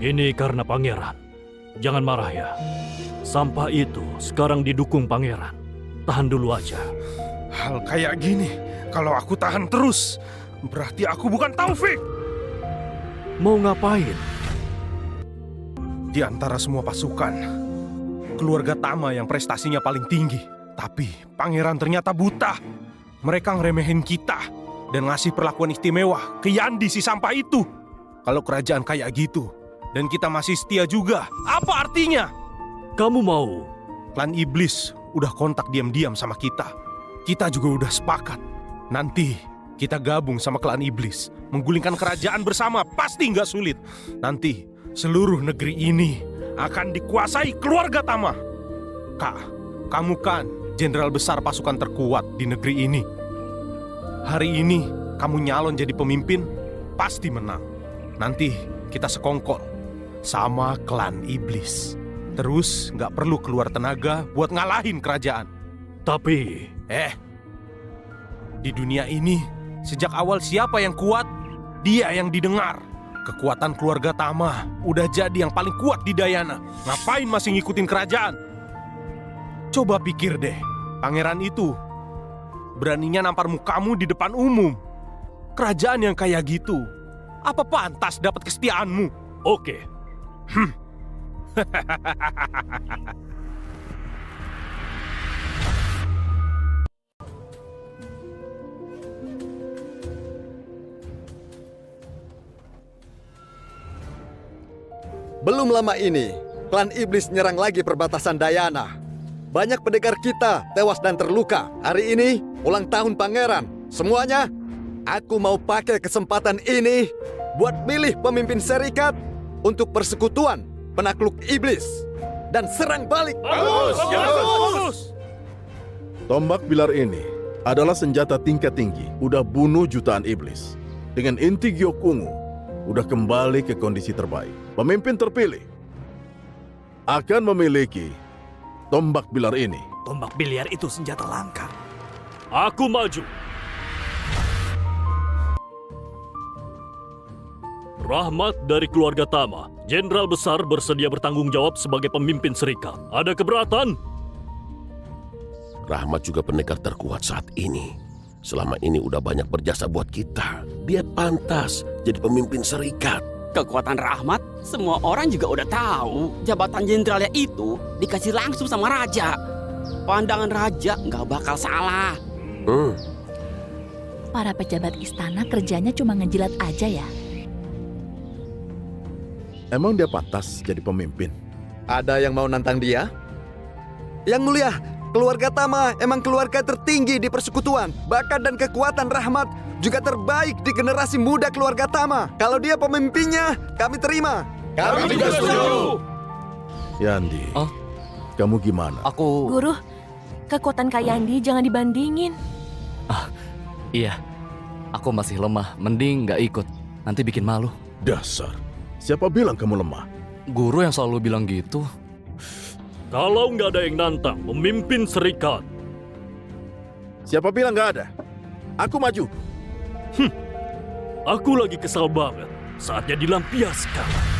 Ini karena pangeran. Jangan marah ya. Sampah itu sekarang didukung pangeran. Tahan dulu aja. Hal kayak gini, kalau aku tahan terus, berarti aku bukan Taufik. Mau ngapain? Di antara semua pasukan, keluarga Tama yang prestasinya paling tinggi. Tapi pangeran ternyata buta. Mereka ngeremehin kita dan ngasih perlakuan istimewa ke Yandi si sampah itu. Kalau kerajaan kayak gitu, dan kita masih setia juga, apa artinya? Kamu mau? Klan Iblis udah kontak diam-diam sama kita. Kita juga udah sepakat. Nanti kita gabung sama klan Iblis, menggulingkan kerajaan bersama pasti nggak sulit. Nanti seluruh negeri ini akan dikuasai keluarga Tama. Kak, kamu kan jenderal besar pasukan terkuat di negeri ini. Hari ini kamu nyalon jadi pemimpin, pasti menang. Nanti kita sekongkol sama klan Iblis. Terus nggak perlu keluar tenaga buat ngalahin kerajaan. Tapi... Di dunia ini, sejak awal siapa yang kuat, dia yang didengar. Kekuatan keluarga Tama udah jadi yang paling kuat di Dayana. Ngapain masih ngikutin kerajaan? Coba pikir deh, pangeran itu beraninya nampar mukamu di depan umum. Kerajaan yang kayak gitu, apa pantas dapat kesetiaanmu? Oke. Belum lama ini, klan Iblis nyerang lagi perbatasan Dayana. Banyak pendekar kita tewas dan terluka. Hari ini, ulang tahun pangeran. Semuanya, aku mau pakai kesempatan ini buat milih pemimpin serikat untuk persekutuan penakluk Iblis. Dan serang balik. Bagus! Tombak pilar ini adalah senjata tingkat tinggi. Udah bunuh jutaan iblis. Dengan inti giok ungu, udah kembali ke kondisi terbaik. Pemimpin terpilih akan memiliki tombak bilar ini. Tombak biliar itu senjata langka. Aku maju. Rahmat dari keluarga Tama. Jenderal besar bersedia bertanggung jawab sebagai pemimpin serikat. Ada keberatan? Rahmat juga pendekar terkuat saat ini. Selama ini udah banyak berjasa buat kita. Dia pantas jadi pemimpin serikat. Kekuatan Rahmat, semua orang juga udah tahu. Jabatan jenderalnya itu dikasih langsung sama raja. Pandangan raja nggak bakal salah. Para pejabat istana kerjanya cuma ngejilat aja ya. Emang dia pantas jadi pemimpin? Ada yang mau nantang dia? Yang mulia, keluarga Tama emang keluarga tertinggi di persekutuan. Bakat dan kekuatan Rahmat juga terbaik di generasi muda keluarga Tama. Kalau dia pemimpinnya, kami terima. Kami juga setuju. Yandi, kamu gimana? Aku... Guru, kekuatan Kak Yandi jangan dibandingin. Iya, aku masih lemah. Mending nggak ikut. Nanti bikin malu. Dasar, siapa bilang kamu lemah? Guru yang selalu bilang gitu. Kalau nggak ada yang nantang pemimpin serikat. Siapa bilang nggak ada? Aku maju. Aku lagi kesal banget. Saatnya dilampiaskan.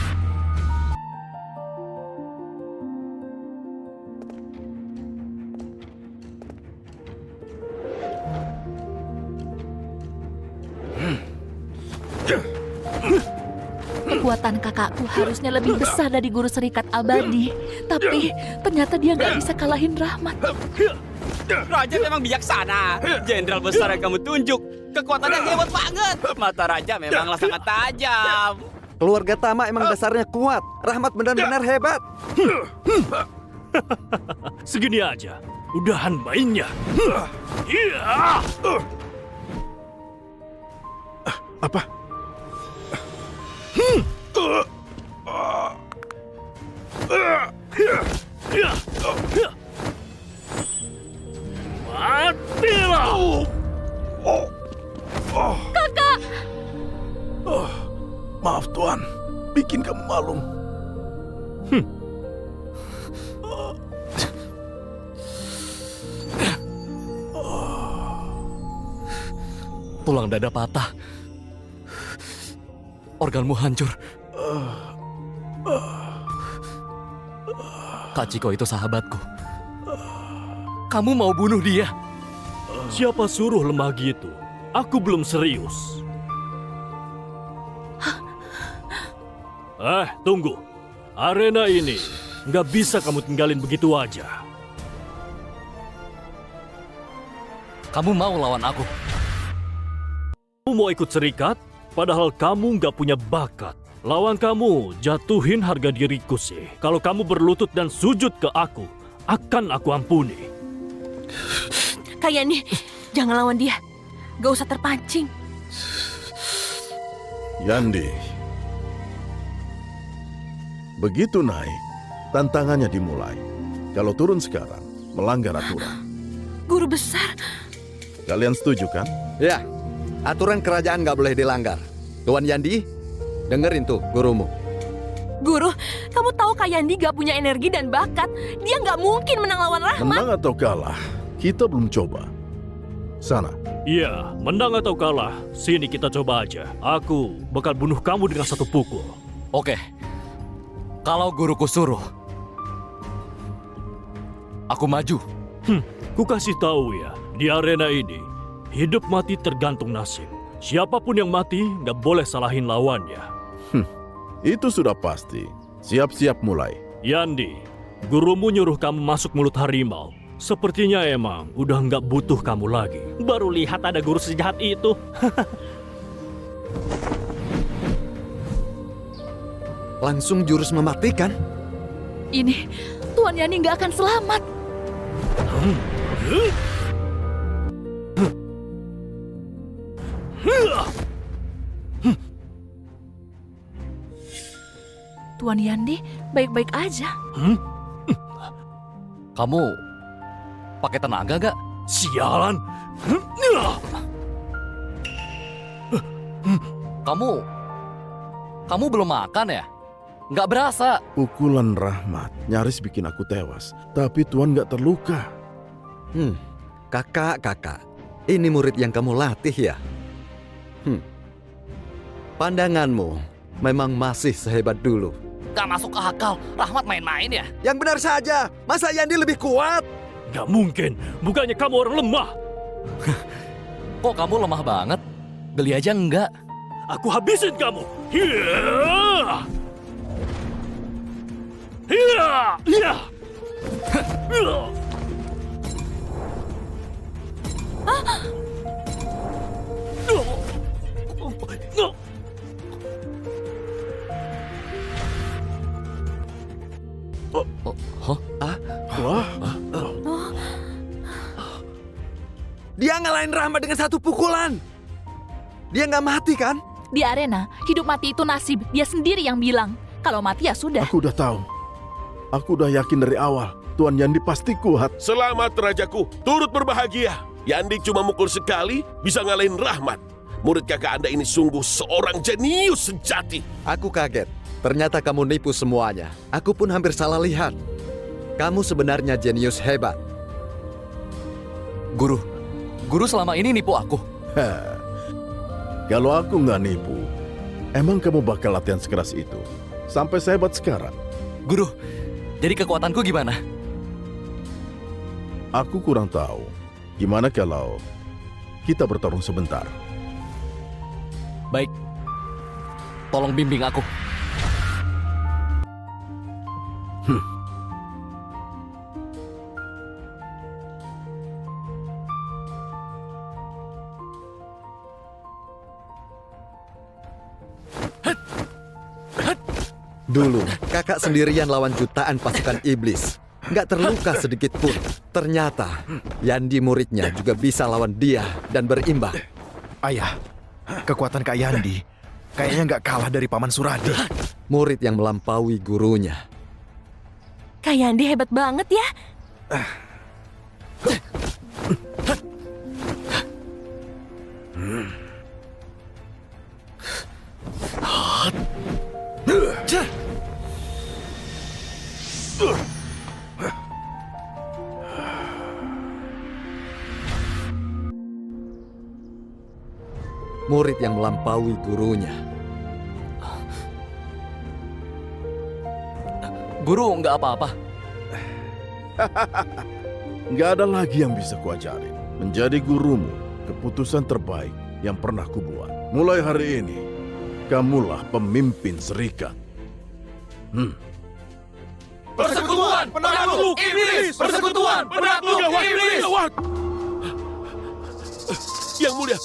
Kekuatan kakakku harusnya lebih besar dari guru serikat abadi. Tapi ternyata dia nggak bisa kalahin Rahmat. Raja memang bijaksana. Jenderal besar yang kamu tunjuk, kekuatannya hebat banget. Mata raja memanglah sangat tajam. Keluarga Tama emang dasarnya kuat. Rahmat benar-benar hebat. Segini aja. Udahan mainnya. Apa? Matilah! Kakak! Maaf Tuan, bikin kamu malu. Tulang dada patah. Organmu hancur. Kak Ciko itu sahabatku. Kamu mau bunuh dia? Siapa suruh lemah gitu? Aku belum serius. Tunggu. Arena ini nggak bisa kamu tinggalin begitu aja. Kamu mau lawan aku? Kamu mau ikut serikat, padahal kamu nggak punya bakat. Lawan kamu, jatuhin harga diriku sih. Kalau kamu berlutut dan sujud ke aku, akan aku ampuni. Kak Yani, jangan lawan dia. Gak usah terpancing. Yandi, begitu naik, tantangannya dimulai. Kalau turun sekarang, melanggar aturan. Guru besar, Kalian setuju kan? Ya, aturan kerajaan nggak boleh dilanggar. Tuan Yandi, dengerin tuh gurumu. Guru, kamu tahu Kak Yandi gak punya energi dan bakat. Dia gak mungkin menang lawan Rahmat. Menang atau kalah, kita belum coba. Sana. Iya, menang atau kalah, sini kita coba aja. Aku bakal bunuh kamu dengan satu pukul. Oke. Kalau guruku suruh, aku maju. Ku kasih tahu ya, di arena ini, hidup mati tergantung nasib. Siapapun yang mati, nggak boleh salahin lawannya. Itu sudah pasti. Siap-siap mulai. Yandi, gurumu nyuruh kamu masuk mulut harimau. Sepertinya emang udah nggak butuh kamu lagi. Baru lihat ada guru sejahat itu. Langsung jurus mematikan. Ini, Tuan Yani nggak akan selamat. Tuan Yandi baik-baik aja. Kamu pakai tenaga gak? Sialan. Kamu belum makan ya? Nggak berasa. Pukulan Rahmat nyaris bikin aku tewas. Tapi Tuan nggak terluka. Kakak. Ini murid yang kamu latih ya? Pandanganmu memang masih sehebat dulu. Gak masuk akal. Rahmat main-main ya? Yang benar saja, masa Yandi lebih kuat? Gak mungkin. Bukannya kamu orang lemah. Kok kamu lemah banget? Geli aja enggak. Aku habisin kamu. Hiya! Hiya! Hiya! Dia ngalahin Rahmat dengan satu pukulan. Dia nggak mati kan? Di arena, hidup mati itu nasib. Dia sendiri yang bilang. Kalau mati ya sudah. Aku udah tahu. Aku udah yakin dari awal. Tuan Yandi pasti kuat. Selamat rajaku, turut berbahagia. Yandi cuma mukul sekali, bisa ngalahin Rahmat. Murid kakak Anda ini sungguh seorang jenius sejati. Aku kaget. Ternyata kamu nipu semuanya. Aku pun hampir salah lihat. Kamu sebenarnya jenius hebat. Guru selama ini nipu aku. Kalau aku nggak nipu, emang kamu bakal latihan sekeras itu? Sampai sehebat sekarang? Guru, jadi kekuatanku gimana? Aku kurang tahu. Gimana kalau kita bertarung sebentar? Baik. Tolong bimbing aku. Dulu, kakak sendirian lawan jutaan pasukan iblis. Nggak terluka sedikit pun. Ternyata, Yandi muridnya juga bisa lawan dia dan berimbang. Ayah, kekuatan Kak Yandi kayaknya nggak kalah dari Paman Suradi. Murid yang melampaui gurunya. Kak Yandi hebat banget ya. Murid yang melampaui gurunya. Guru, nggak apa-apa. Nggak ada lagi yang bisa kuajarin. Menjadi gurumu, keputusan terbaik yang pernah kubuat. Mulai hari ini, kamulah pemimpin serikat. Persekutuan penakluk iblis! Persekutuan penakluk iblis! Gawat! Yang mulia,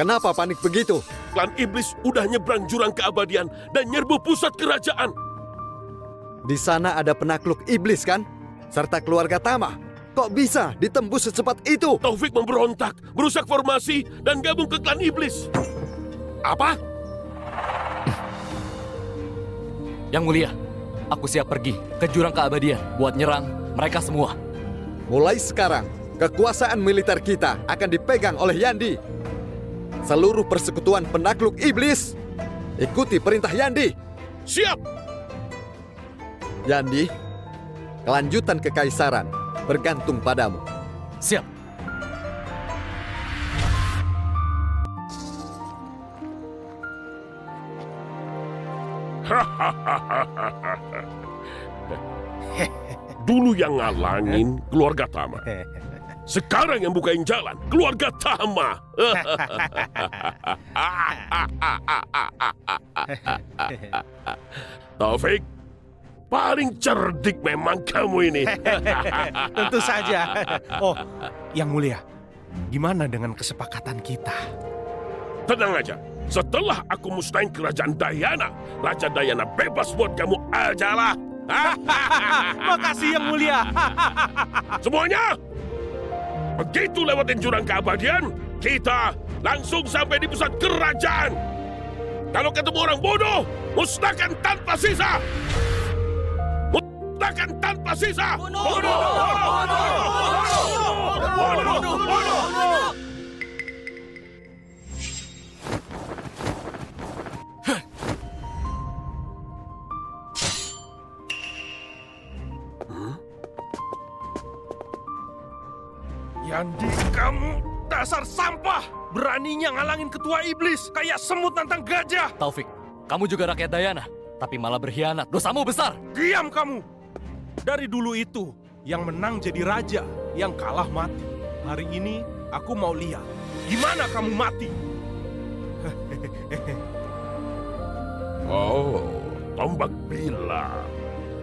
Kenapa panik begitu? klan iblis udah nyebrang jurang keabadian dan nyerbu pusat kerajaan. Di sana ada penakluk iblis kan? Serta keluarga Tama. Kok bisa ditembus secepat itu? Taufik memberontak, merusak formasi, dan gabung ke klan iblis. Apa? Yang mulia, aku siap pergi ke jurang keabadian buat nyerang mereka semua. Mulai sekarang, kekuasaan militer kita akan dipegang oleh Yandi. Seluruh persekutuan penakluk iblis, ikuti perintah Yandi. Siap! Yandi, kelanjutan kekaisaran bergantung padamu. Siap. Dulu yang ngalangin keluarga Tama. Sekarang yang bukain jalan, keluarga Tama. Taufik, paling cerdik memang kamu ini. Tentu saja. Oh, Yang Mulia, gimana dengan kesepakatan kita? Tenang aja, setelah aku musnahin kerajaan Dayana, Raja Dayana bebas buat kamu ajalah. Makasih Yang Mulia. Semuanya, begitu lewatin jurang keabadian, kita langsung sampai di pusat kerajaan. Kalau ketemu orang bodoh, musnahkan tanpa sisa. Musnahkan tanpa sisa. Bodoh! Yandi, kamu dasar sampah! Beraninya ngalangin ketua iblis kayak semut nantang gajah! Taufik, kamu juga rakyat Dayana, tapi malah berkhianat. Dosamu besar. Diam kamu! Dari dulu itu, yang menang jadi raja, yang kalah mati. Hari ini, aku mau lihat gimana kamu mati. Oh, tombak bilang.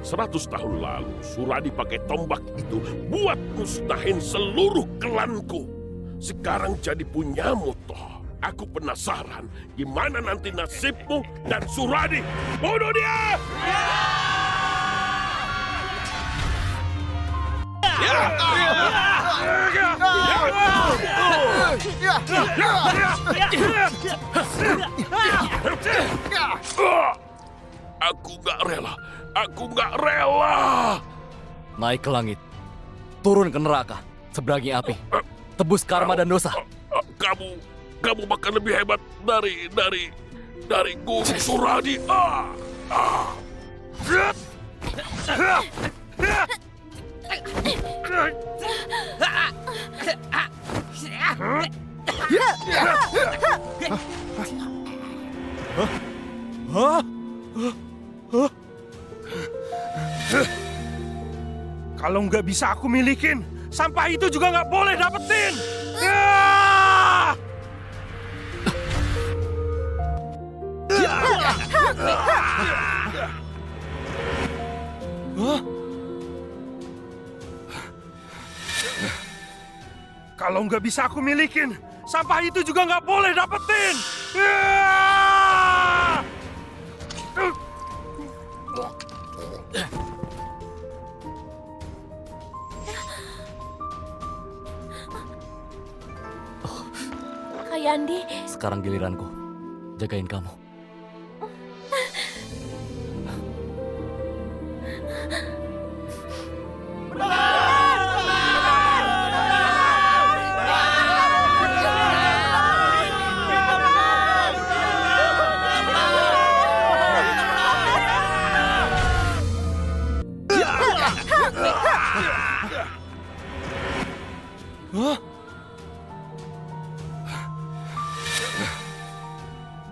100 tahun lalu, Suradi pakai tombak itu buat musnahin seluruh klanku. Sekarang jadi punyamu toh. Aku penasaran gimana nanti nasibmu dan Suradi. Bunuh dia! Aku nggak rela. Aku nggak rela. Naik ke langit, turun ke neraka, seberangi api, tebus karma dan dosa. Kamu bahkan lebih hebat dari Guru Suradi. Kalau nggak bisa aku milikin, sampah itu juga nggak boleh dapetin. Kalau nggak bisa aku milikin, sampah itu juga nggak boleh dapetin. Kak Yandi, Sekarang giliranku, jagain kamu.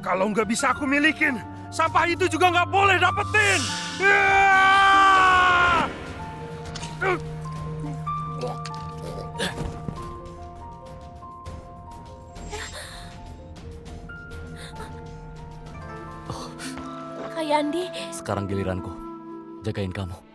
Kalau nggak bisa aku milikin, sampah itu juga nggak boleh dapetin. Kak Yandi, Sekarang giliranku, jagain kamu.